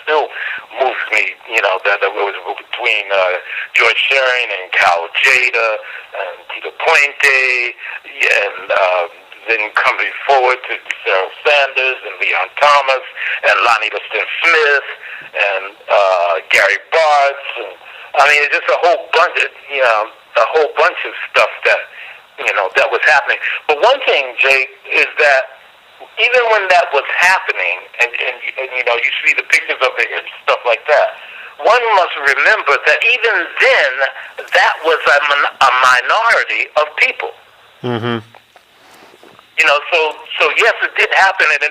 still moves me, that was between George Shearing and Cal Jada and Tito Puente, and then coming forward to Sarah Sanders and Leon Thomas and Lonnie Liston Smith and Gary Bartz, and I mean, it's just a whole bunch of stuff that that was happening. But one thing, Jake, is that even when that was happening, and you see the pictures of it and stuff like that, one must remember that even then, that was a minority of people. Mm-hmm. So yes, it did happen, and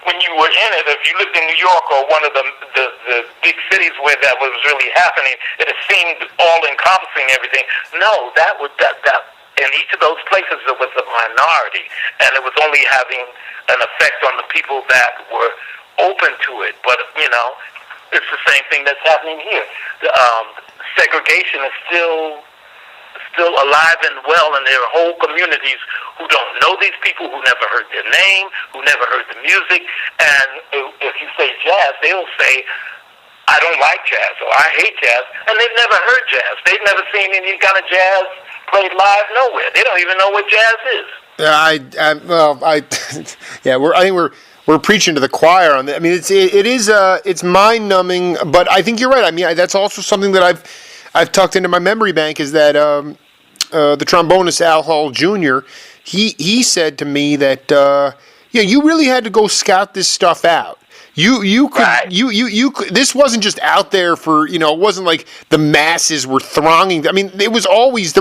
when you were in it, if you lived in New York or one of the big cities where that was really happening, it seemed all-encompassing everything. No, that in each of those places, it was a minority, and it was only having an effect on the people that were open to it. But it's the same thing that's happening here. Segregation is still alive and well, and there are whole communities who don't know these people, who never heard their name, who never heard the music. And if you say jazz, they'll say, I don't like jazz, or I hate jazz, and they've never heard jazz. They've never seen any kind of jazz played live nowhere. They don't even know what jazz is. I think we're preaching to the choir on that. I mean, it's mind-numbing, but I think you're right. I mean, that's also something that I've tucked into my memory bank, is that the trombonist Al Hall Jr. he said to me that you really had to go scout this stuff out. You could right. you could, this wasn't just out there for, it wasn't like the masses were thronging. I mean, there was always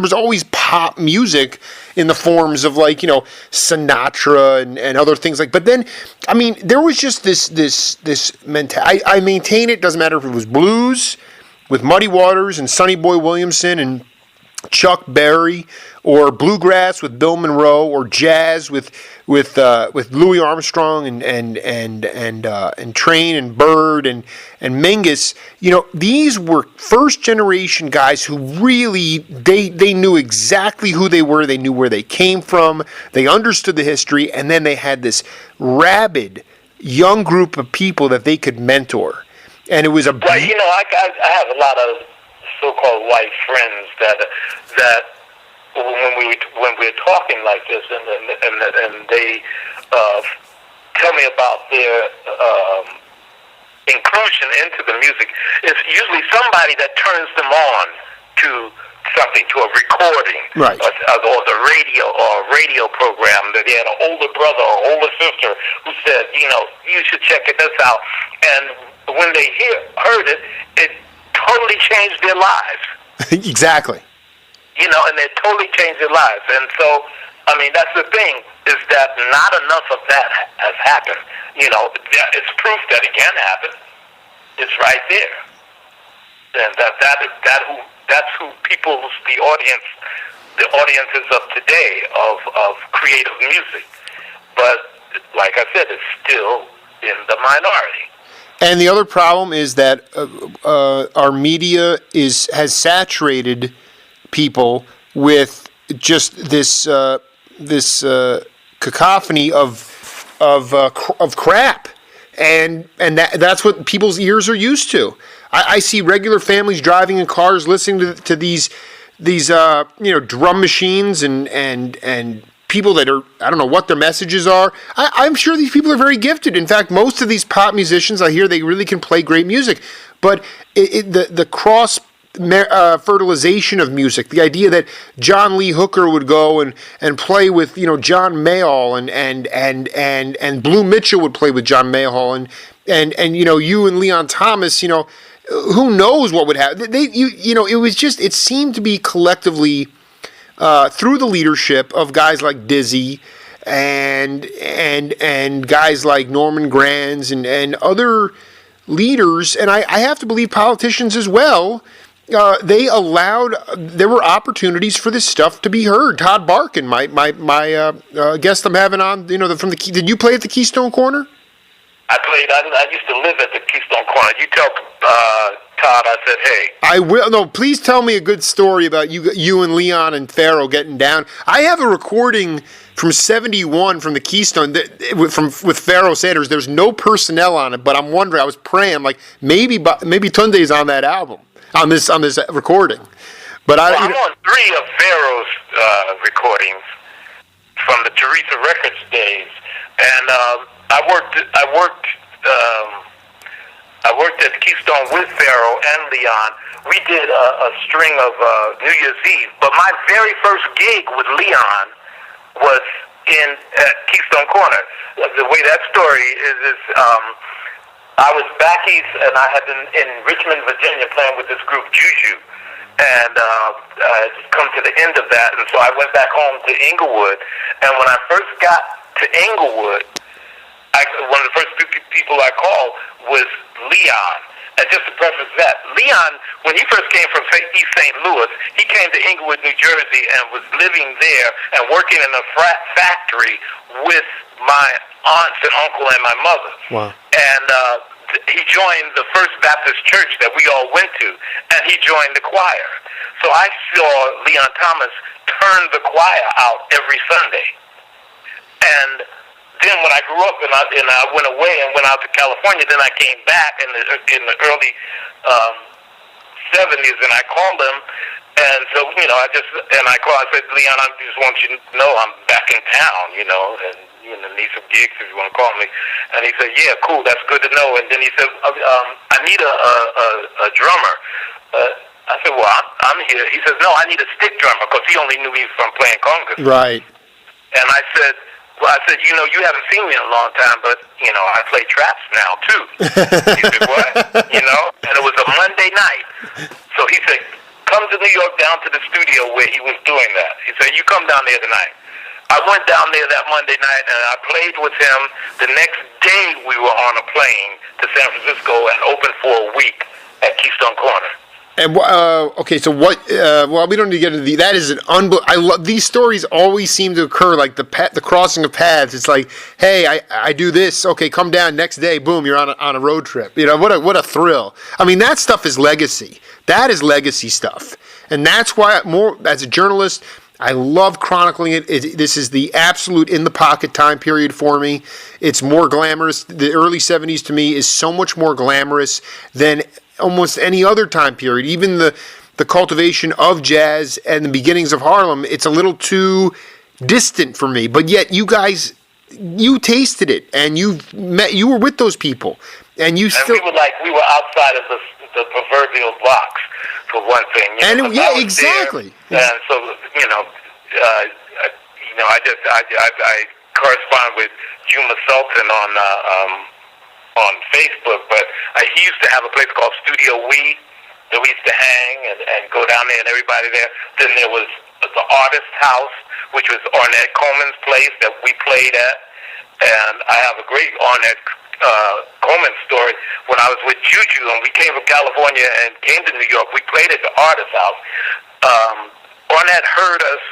pop music in the forms of Sinatra and other things like. But then, I mean, there was just this mentality. I maintain it doesn't matter if it was blues with Muddy Waters and Sonny Boy Williamson and Chuck Berry, or bluegrass with Bill Monroe, or jazz with Louis Armstrong and Train and Bird and Mingus. These were first generation guys who really they knew exactly who they were. They knew where they came from. They understood the history, and then they had this rabid young group of people that they could mentor. And it was a right. I have a lot of so-called white friends that when we're talking like this, and they tell me about their inclusion into the music, it's usually somebody that turns them on to something to a recording, right, or the radio program. That they had an older brother or older sister who said, you should check this out. And when they heard it, it totally changed their lives. Exactly. And it totally changed their lives. And so, I mean, that's the thing, is that not enough of that has happened. It's proof that it can happen. It's right there. And that's who the audiences of today of creative music. But like I said, it's still in the minority. And the other problem is that our media has saturated people with just this cacophony of crap, and that's what people's ears are used to. I see regular families driving in cars listening to these drum machines and people that are, I don't know what their messages are. I'm sure these people are very gifted. In fact, most of these pop musicians, I hear they really can play great music. But the cross fertilization of music, the idea that John Lee Hooker would go and play with John Mayall and Blue Mitchell would play with John Mayall and you and Leon Thomas, who knows what would happen. It seemed to be collectively through the leadership of guys like Dizzy and guys like Norman Granz and other leaders, and I have to believe politicians as well. There were opportunities for this stuff to be heard. Todd Barkin, my guest I'm having on, did you play at the Keystone Corner? I used to live at the Keystone Corner. You tell Todd I said, hey. I will. No, please tell me a good story about you and Leon and Pharaoh getting down. I have a recording from '71 from the Keystone with Pharaoh Sanders. There's no personnel on it, but I'm wondering. I was praying, I'm like, maybe Tunde's on that album, on this recording. But I'm on 3 of Pharaoh's recordings from the Teresa Records days, and I worked at Keystone with Pharaoh and Leon. We did a string of New Year's Eve, but my very first gig with Leon was at Keystone Corner. The way that story is I was back east, and I had been in Richmond, Virginia, playing with this group Juju, and I had come to the end of that, and so I went back home to Inglewood. And when I first got to Inglewood, one of the first people I called was Leon. And just to preface that, Leon, when he first came from East St. Louis, he came to Inglewood, New Jersey, and was living there and working in a factory with my aunts and uncle and my mother. Wow. And he joined the First Baptist Church that we all went to, and he joined the choir. So I saw Leon Thomas turn the choir out every Sunday. And then when I grew up and I went away and went out to California, then I came back in the early 70s, and I called him, and so I said, Leon, I just want you to know I'm back in town, and need some gigs if you want to call me. And he said, yeah, cool, that's good to know. And then he said, I need a drummer. I said, well, I'm here. He says, no, I need a stick drummer, because he only knew me from playing congas. Right. And I said, you haven't seen me in a long time, but, I play traps now, too. He said, what? And it was a Monday night. So he said, come to New York, down to the studio where he was doing that. He said, you come down there tonight. I went down there that Monday night, and I played with him. The next day, we were on a plane to San Francisco and opened for a week at Keystone Corner. And okay, so what? Well, we don't need to get into that. Is an I love these stories. Always seem to occur like the crossing of paths. It's like, hey, I do this. Okay, come down next day. Boom, you're on a road trip. What a thrill. I mean, that stuff is legacy. That is legacy stuff, and that's why as a journalist, I love chronicling it. This is the absolute in the pocket time period for me. It's more glamorous. The early '70s to me is so much more glamorous than almost any other time period. Even the cultivation of jazz and the beginnings of Harlem, it's a little too distant for me. But yet you guys, you tasted it, and you were with those people, and you still. And we were outside of the proverbial box, for one thing. Exactly. And so, I correspond with Juma Sultan on Facebook, but he used to have a place called Studio We that we used to hang and go down there and everybody there. Then there was the Artist House, which was Ornette Coleman's place that we played at. And I have a great Ornette Coleman story. When I was with Juju and we came from California and came to New York, we played at the Artist House. Ornette heard us,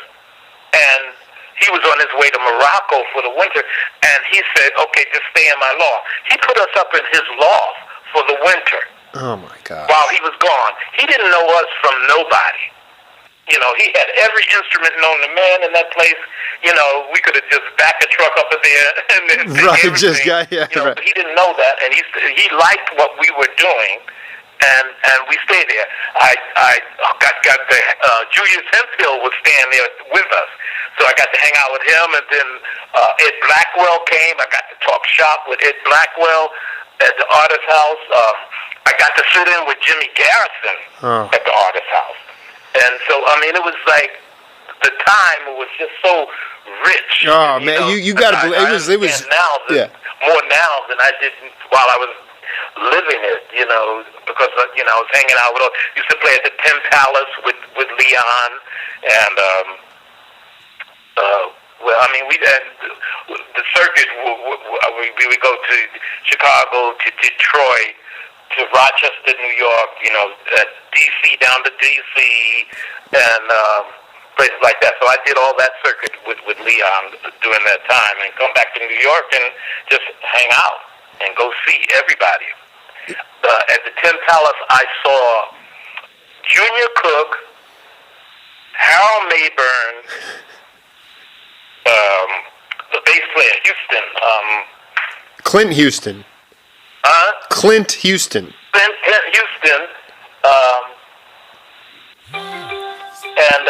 and he was on his way to Morocco for the winter, and he said, okay, just stay in my loft. He put us up in his loft for the winter. Oh, my God. While he was gone. He didn't know us from nobody. He had every instrument known to man in that place. We could have just backed a truck up in there and then right, just got, right. But he didn't know that, and he liked what we were doing, and we stayed there. I got the Julius Hemphill was staying there with us, so I got to hang out with him, and then Ed Blackwell came. I got to talk shop with Ed Blackwell at the Artist House. I got to sit in with Jimmy Garrison at the Artist House. And so, it was like the time was just so rich. Oh, man, you got to believe it was more now than I did while I was living it, because, I was hanging out with used to play at the Tim Palace with Leon, and, the circuit, we would go to Chicago, to Detroit, to Rochester, New York, D.C., down to D.C., and places like that. So I did all that circuit with Leon during that time, and come back to New York and just hang out and go see everybody. At the Tim Palace, I saw Junior Cook, Harold Mayburn, the bass player, Houston. Clint Houston. Clint Houston. Clint Houston. And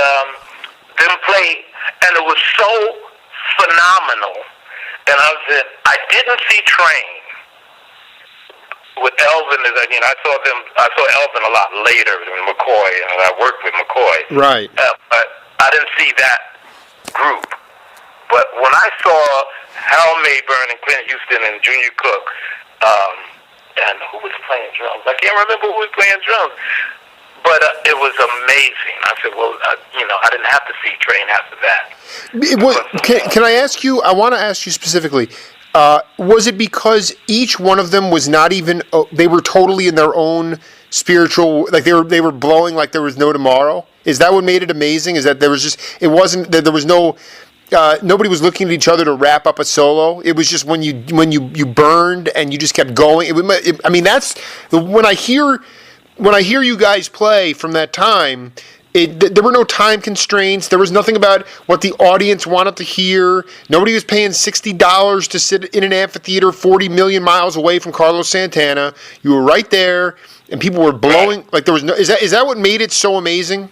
them play, and it was so phenomenal. And I didn't see Train with Elvin. I saw Elvin a lot later than McCoy, and I worked with McCoy. Right. But I didn't see that group. But when I saw Harold Mayburn and Clint Houston and Junior Cook, and who was playing drums? I can't remember who was playing drums. But it was amazing. I said, well, I didn't have to see Train after that. Can I ask you, I want to ask you specifically, was it because each one of them was not even, they were totally in their own spiritual, like they were blowing like there was no tomorrow? Is that what made it amazing? Is that there was just, it wasn't, that there was no, nobody was looking at each other to wrap up a solo. It was just when you burned and you just kept going. That's when I hear you guys play from that time. There were no time constraints. There was nothing about what the audience wanted to hear. Nobody was paying $60 to sit in an amphitheater 40 million miles away from Carlos Santana. You were right there, and people were blowing. Like there was no. Is that what made it so amazing?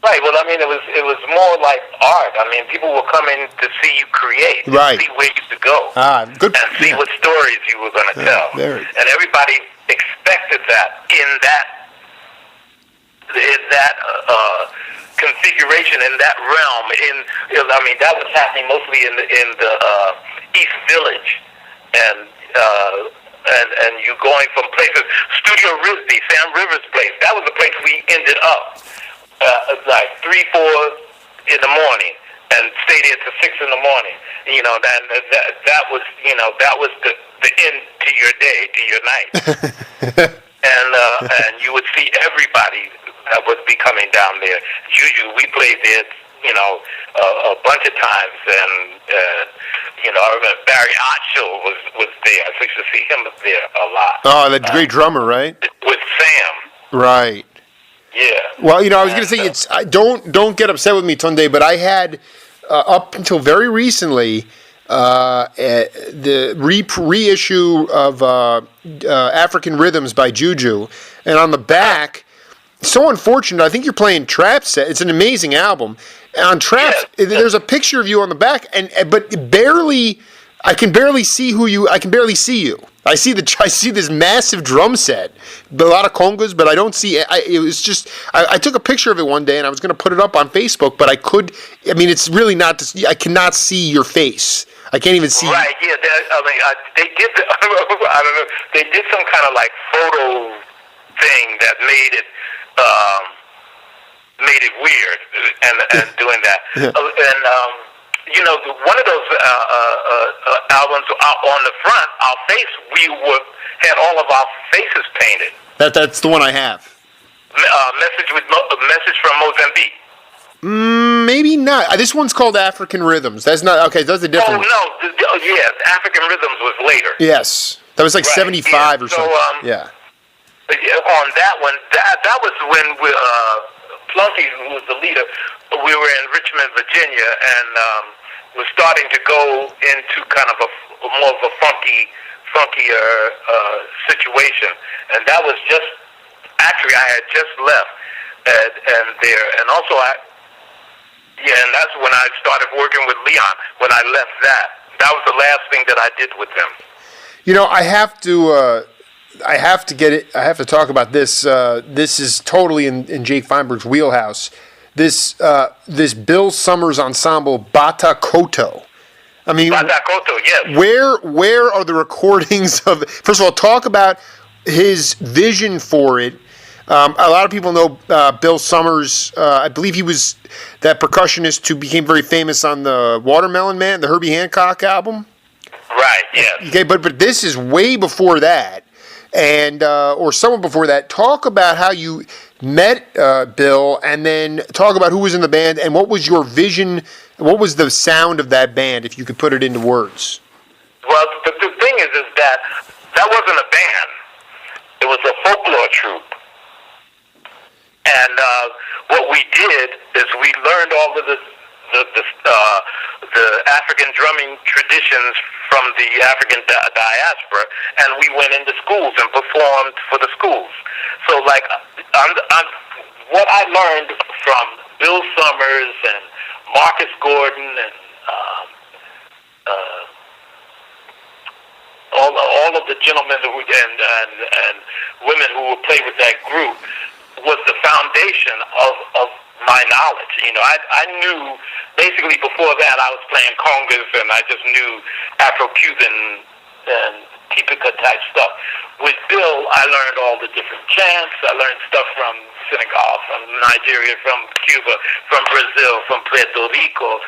Right. Well, it was more like art. People were coming to see you create, right? To see where you could go, good, and see what stories you were going to tell. And everybody expected that in that configuration, in that realm. That was happening mostly in the East Village, and you going from places. Studio Risby, Sam Rivers' place. That was the place we ended up. Like 3-4 in the morning, and stayed there till 6 in the morning. That was the end to your day, to your night. And you would see everybody that would be coming down there. Juju, we played there, a bunch of times, and I remember Barry Ottshill was there. I used to see him there a lot. Oh, that great drummer, right? With Sam. Right. Yeah. Well, I was going to say don't get upset with me, Tunde, but I had up until very recently the reissue of African Rhythms by Juju, and on the back, so unfortunate. I think you're playing Trap Set. It's an amazing album. On Trap, there's a picture of you on the back, but barely. I can barely see you. I see this massive drum set, a lot of congas, but I don't see. It was just I took a picture of it one day, and I was going to put it up on Facebook, but I could. I mean, it's really not. I cannot see your face. I can't even see. Right? Yeah. They did. I don't know. They did some kind of like photo thing that made it weird, and doing that, one of those albums on the front, our face, had all of our faces painted. That's the one I have. Message from Mozambique. Maybe not. This one's called African Rhythms. That's not okay. That's a different. Oh no, yes, African Rhythms was later. Yes, that was like right. 75 or something. Yeah. On that one, that was when Plunky, who was the leader, we were in Richmond, Virginia, and was starting to go into kind of more of a funkier situation. And that was actually I had just left and there. And also and that's when I started working with Leon, when I left that. That was the last thing that I did with them. I have to get it. I have to talk about this. This is totally in Jake Feinberg's wheelhouse. This Bill Summers ensemble, Bata Koto. I mean, Bata Koto, yes. Where are the recordings of? First of all, talk about his vision for it. A lot of people know Bill Summers. I believe he was that percussionist who became very famous on the Watermelon Man, the Herbie Hancock album. Right. Yes. Okay, but this is way before that. And or somewhat before that, talk about how you met Bill, and then talk about who was in the band and what was your vision, what was the sound of that band, if you could put it into words. Well, the thing is that wasn't a band; it was a folklore troupe. And what we did is we learned all of the African drumming traditions from the African diaspora, and we went into schools and performed for the schools. So, like, what I learned from Bill Summers and Marcus Gordon and all of the gentlemen and women who would play with that group was the foundation of my knowledge. I knew basically before that I was playing congas, and I just knew Afro-Cuban and Tipica type stuff. With Bill, I learned all the different chants. I learned stuff from Senegal, from Nigeria, from Cuba, from Brazil, from Puerto Rico,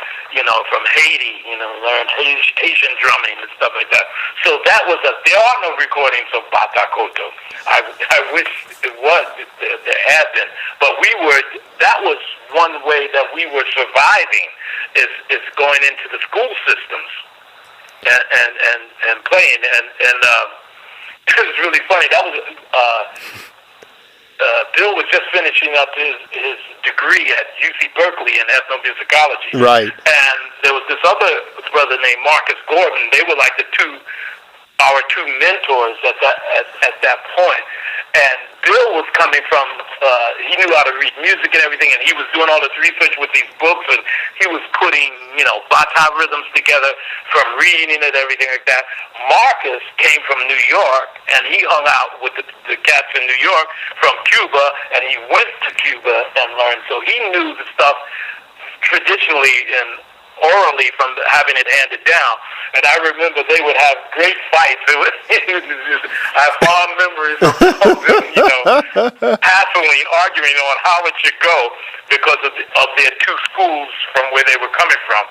from Haiti, learned Haitian drumming and stuff like that. So that was there are no recordings of Bata Koto. I wish it was, there had been. But that was one way that we were surviving, is going into the school systems and playing. And it was really funny. That was, Bill was just finishing up his degree at UC Berkeley in ethnomusicology. Right. And there was this other brother named Marcus Gordon. They were like our two mentors at that point. And Bill was coming from, he knew how to read music and everything, and he was doing all this research with these books, and he was putting, Bata rhythms together from reading it, everything like that. Marcus came from New York, and he hung out with the cats in New York from Cuba, and he went to Cuba and learned. So he knew the stuff traditionally and orally from having it handed down. And I remember they would have great fights. I have fond memories of them, hassling, arguing on how it should go because of their two schools from where they were coming from.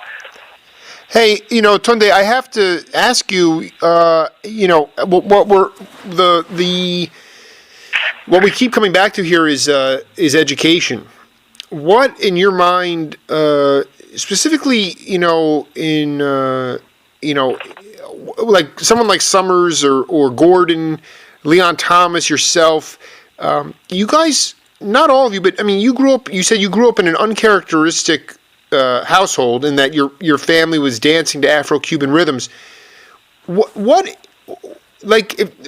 Hey, Tunde, I have to ask you, what we keep coming back to here is education. What, in your mind, specifically, like someone like Summers or Gordon, Leon Thomas, yourself, you guys, not all of you, but I mean, you said you grew up in an uncharacteristic household in that your family was dancing to Afro-Cuban rhythms. What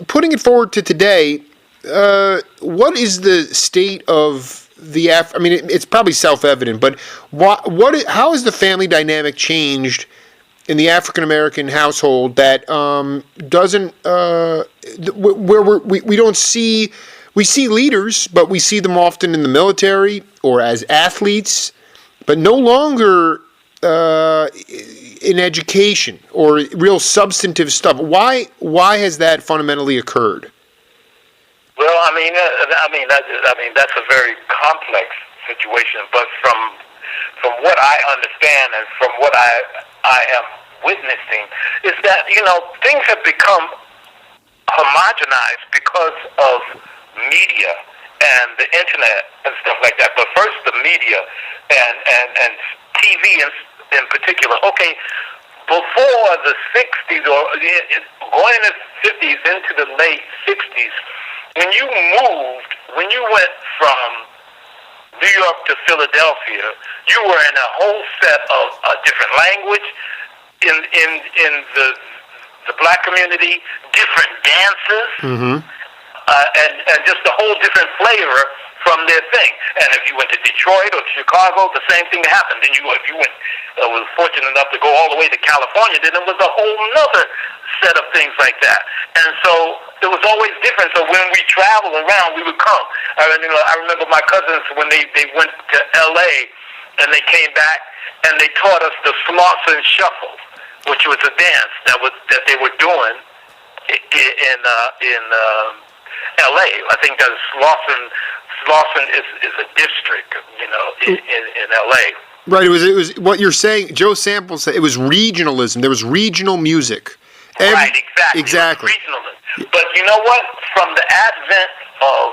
putting it forward to today, what is the state of I mean, it's probably self-evident, but how has the family dynamic changed in the African American household that doesn't where we don't see. We see leaders, but we see them often in the military or as athletes, but no longer in education or real substantive stuff. Why has that fundamentally occurred? Well, I mean that's a very complex situation. But from what I understand and from what I am witnessing, is that things have become homogenized because of media and the internet and stuff like that. But first, the media and TV in particular. Okay, before the 60s or going in the 50s into the late 60s, when you went from New York to Philadelphia, you were in a whole set of a different language in the black community, different dances. Mm-hmm. And just a whole different flavor from their thing. And if you went to Detroit or Chicago, the same thing happened. Then if you went, was fortunate enough to go all the way to California, then it was a whole nother set of things like that. And so it was always different. So when we traveled around, we would come. I remember my cousins when they went to L.A. and they came back and they taught us the Slauson Shuffle, which was a dance that they were doing in L.A. I think that Slauson is a district, in L.A. Right. It was what you're saying. Joe Sample said it was regionalism. There was regional music. Right. Exactly. Exactly. Regionalism. But you know what? From the advent of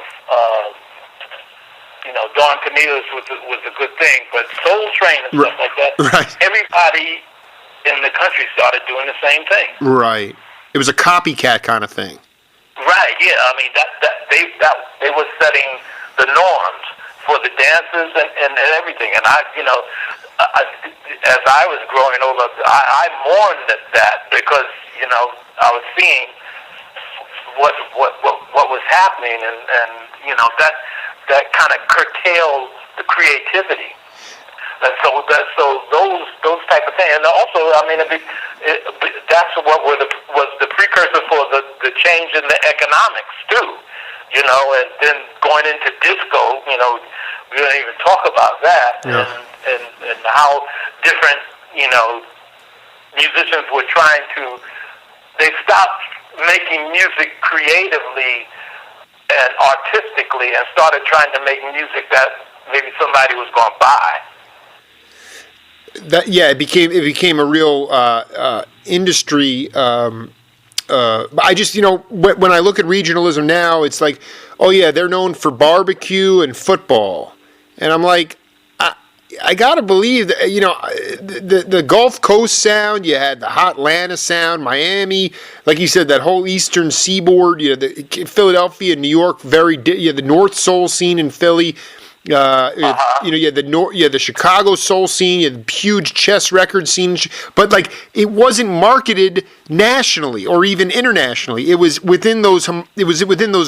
Don Cornelius was a good thing, but Soul Train and stuff like that. Right. Everybody in the country started doing the same thing. Right. It was a copycat kind of thing. Right, yeah. I mean, they were setting the norms for the dances and everything. And as I was growing older, I mourned that because I was seeing what was happening, and that kind of curtailed the creativity. And so those type of things, and also, I mean, that's what was the precursor for the change in the economics too, and then going into disco, we don't even talk about that, yeah. and how different, musicians were they stopped making music creatively and artistically and started trying to make music that maybe somebody was going to buy. It became a real industry. I just when I look at regionalism now, it's like, oh yeah, they're known for barbecue and football, and I'm like, I gotta believe that the Gulf Coast sound. You had the hot Atlanta sound, Miami, like you said, that whole Eastern Seaboard. The Philadelphia, New York, the North Soul scene in Philly. You had the Chicago soul scene, you had the huge chess record scene, but like it wasn't marketed nationally or even internationally. It was within those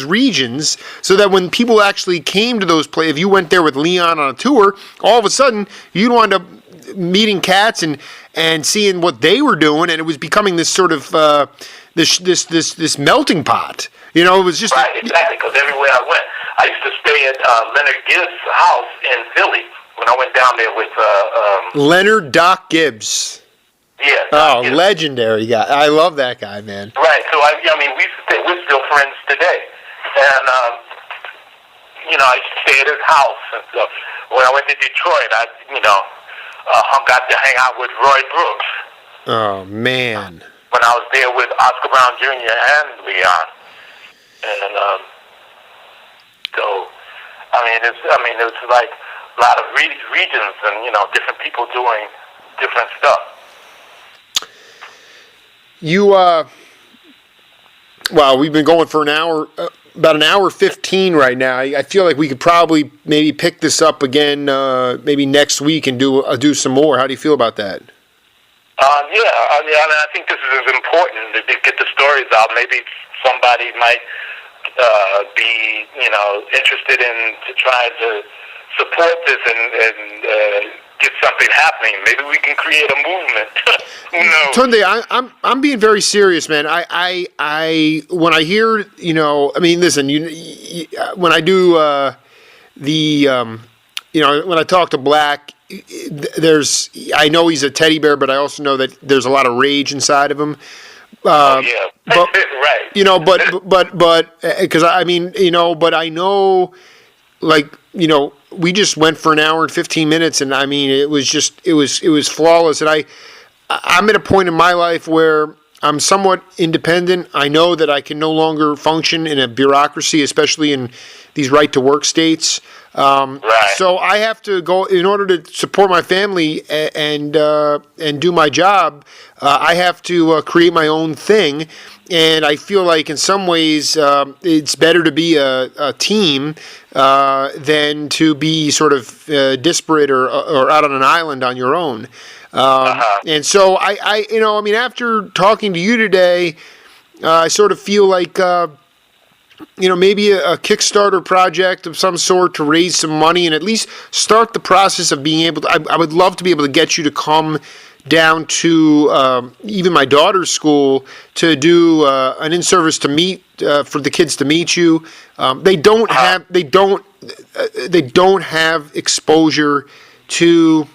regions, so that when people actually came to those places, if you went there with Leon on a tour, all of a sudden you'd wind up meeting cats and seeing what they were doing, and it was becoming this sort of this melting pot. It was just right, exactly. Because everywhere I went, I used to stay at Leonard Gibbs' house in Philly when I went down there with Leonard Doc Gibbs. Yeah. Oh, Gibbs. Legendary guy! I love that guy, man. Right. So we're still friends today, and I used to stay at his house. And so when I went to Detroit, I got to hang out with Roy Brooks. Oh man. When I was there with Oscar Brown Jr. and Leon. And it's like a lot of regions and different people doing different stuff. We've been going for an hour, about an hour 15 right now. I feel like we could probably maybe pick this up again, maybe next week and do some more. How do you feel about that? I think this is important to get the stories out. Maybe somebody might be, interested in to try to support this and get something happening. Maybe we can create a movement. Who knows? Tunde, I'm being very serious, man. I when I hear, I mean, listen, when I do when I talk to Black, I know he's a teddy bear, but I also know that there's a lot of rage inside of him. Oh yeah, but right. but because I mean, but I know, like, we just went for an hour and 15 minutes, and I mean, it was flawless. And I'm at a point in my life where I'm somewhat independent. I know that I can no longer function in a bureaucracy, especially in these right-to-work states. Right. So I have to go in order to support my family and do my job. I have to create my own thing, and I feel like in some ways it's better to be a team than to be sort of disparate or out on an island on your own. And so I mean, after talking to you today, I sort of feel like, maybe a Kickstarter project of some sort to raise some money and at least start the process of being able to, I would love to be able to get you to come down to even my daughter's school to do an in-service to meet, for the kids to meet you. They don't have exposure to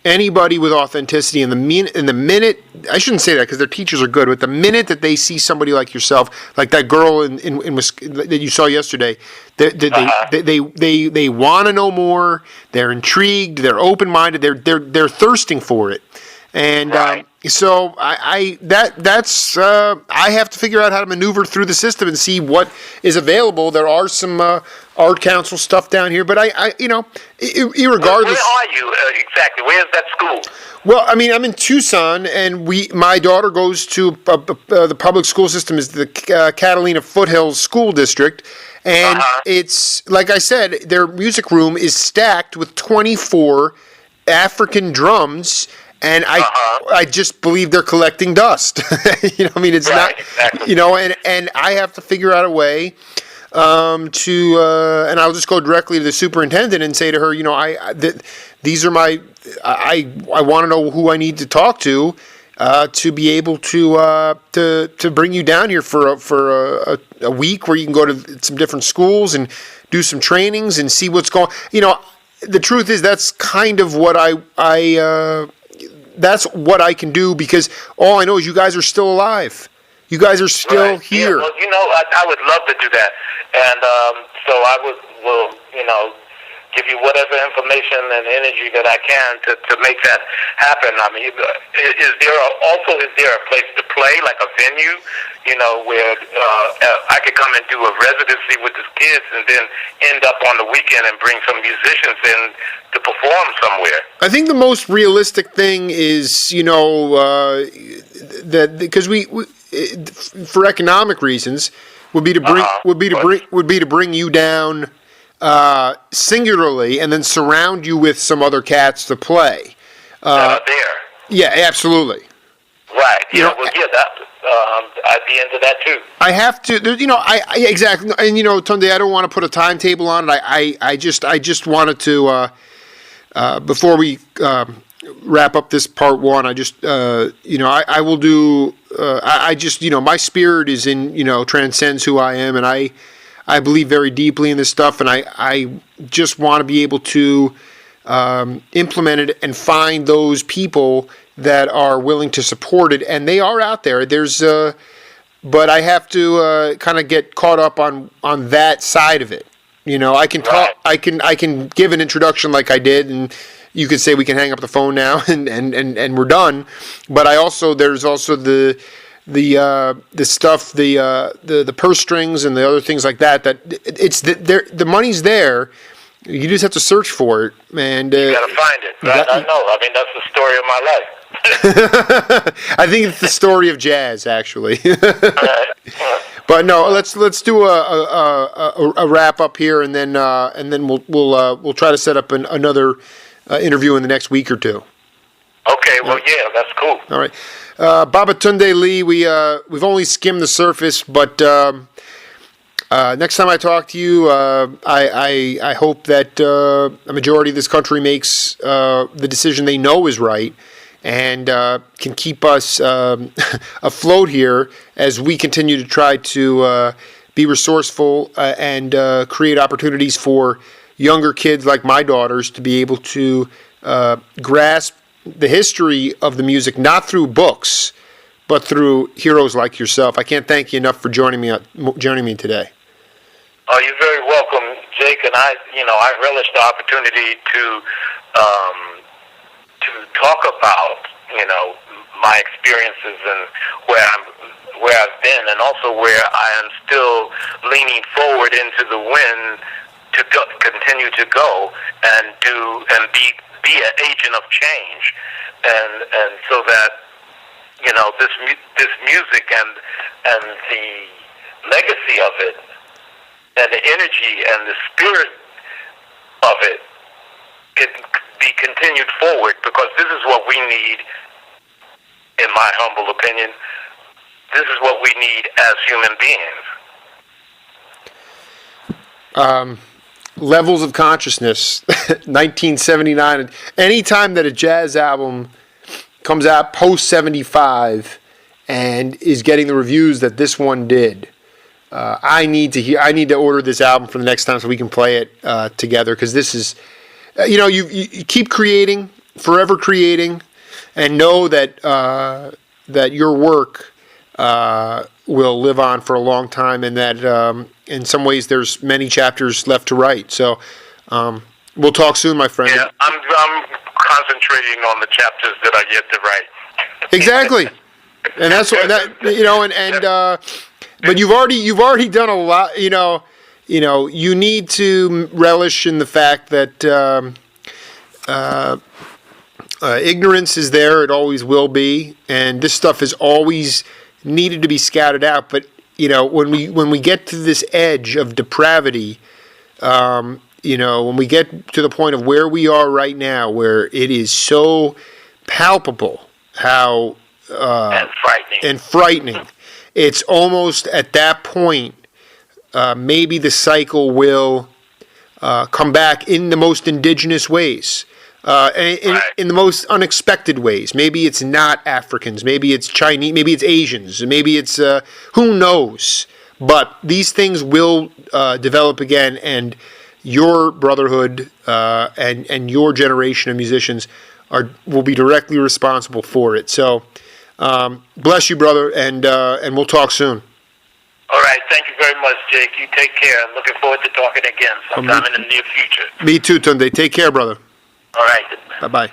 anybody with authenticity. In the minute, I shouldn't say that because their teachers are good, but the minute that they see somebody like yourself, like that girl in that you saw yesterday, they want to know more. They're intrigued. They're open-minded. They're thirsting for it. And so I have to figure out how to maneuver through the system and see what is available. There are some art council stuff down here, but irregardless. Where are you exactly? Where's that school? Well, I mean, I'm in Tucson, and my daughter goes to the public school system is the Catalina Foothills School District, and it's like I said, their music room is stacked with 24 African drums. And I just believe they're collecting dust. I mean, it's not, exactly. And I have to figure out a way and I'll just go directly to the superintendent and say to her, these are I want to know who I need to talk to be able to bring you down here for a week where you can go to some different schools and do some trainings and see what's going. The truth is that's kind of what that's what I can do, because all I know is you guys are still alive. You guys are still here. Yeah, well, I would love to do that. And so I will give you whatever information and energy that I can to make that happen. I mean, is there a place to play, like a venue, where I could come and do a residency with the kids and then end up on the weekend and bring some musicians in to perform somewhere? I think the most realistic thing is, that because we for economic reasons would be to bring you down singularly and then surround you with some other cats to play. That are there. Yeah, absolutely. Right. I'd be into that too. I have to, exactly. And Tunde, I don't want to put a timetable on it. I just wanted to before we wrap up this part one. I just I will do. I just my spirit is in transcends who I am, and I believe very deeply in this stuff, and I just want to be able to implement it and find those people that are willing to support it, and they are out there. There's, but I have to kind of get caught up on that side of it. I can talk, I can give an introduction like I did, and you could say we can hang up the phone now and we're done. But there's also the stuff, the purse strings and the other things like that. That it's the money's there. You just have to search for it, and you gotta find it. I know. I mean, that's the story of my life. I think it's the story of jazz, actually. Right. But no, let's do a wrap up here, and then we'll try to set up another interview in the next week or two. Okay. Well, yeah, that's cool. All right, Babatunde Lea. We've only skimmed the surface, but Next time I talk to you, I hope that a majority of this country makes the decision they know is right and can keep us afloat here as we continue to try to be resourceful and create opportunities for younger kids like my daughters to be able to grasp the history of the music, not through books, but through heroes like yourself. I can't thank you enough for joining me today. Oh, you're very welcome, Jake. And I relish the opportunity to talk about my experiences and where I've been, and also where I am still leaning forward into the wind to continue to go and be an agent of change, and so that this music and the legacy of it and the energy and the spirit of it can be continued forward, because this is what we need, in my humble opinion. This is what we need as human beings. Levels of consciousness, 1979. Anytime that a jazz album comes out post 75 and is getting the reviews that this one did, I need to order this album for the next time so we can play it together, because this is, you keep creating, forever creating, and know that that your work will live on for a long time, and that in some ways there's many chapters left to write. So we'll talk soon, my friend. Yeah, I'm concentrating on the chapters that are yet to write. Exactly, and that's what but you've already done a lot. You need to relish in the fact that ignorance is there; it always will be, and this stuff is always needed to be scouted out. But when we get to this edge of depravity, when we get to the point of where we are right now, where it is so palpable how and frightening, it's almost at that point maybe the cycle will come back in the most indigenous ways. In the most unexpected ways. Maybe it's not Africans, maybe it's Chinese, maybe it's Asians, maybe it's who knows. But these things will develop again, and your brotherhood and your generation of musicians will be directly responsible for it. So bless you, brother, and we'll talk soon. All right, thank you very much, Jake. You take care. I'm looking forward to talking again sometime in the near future. Me too, Tunde. Take care, brother. All right. Bye-bye.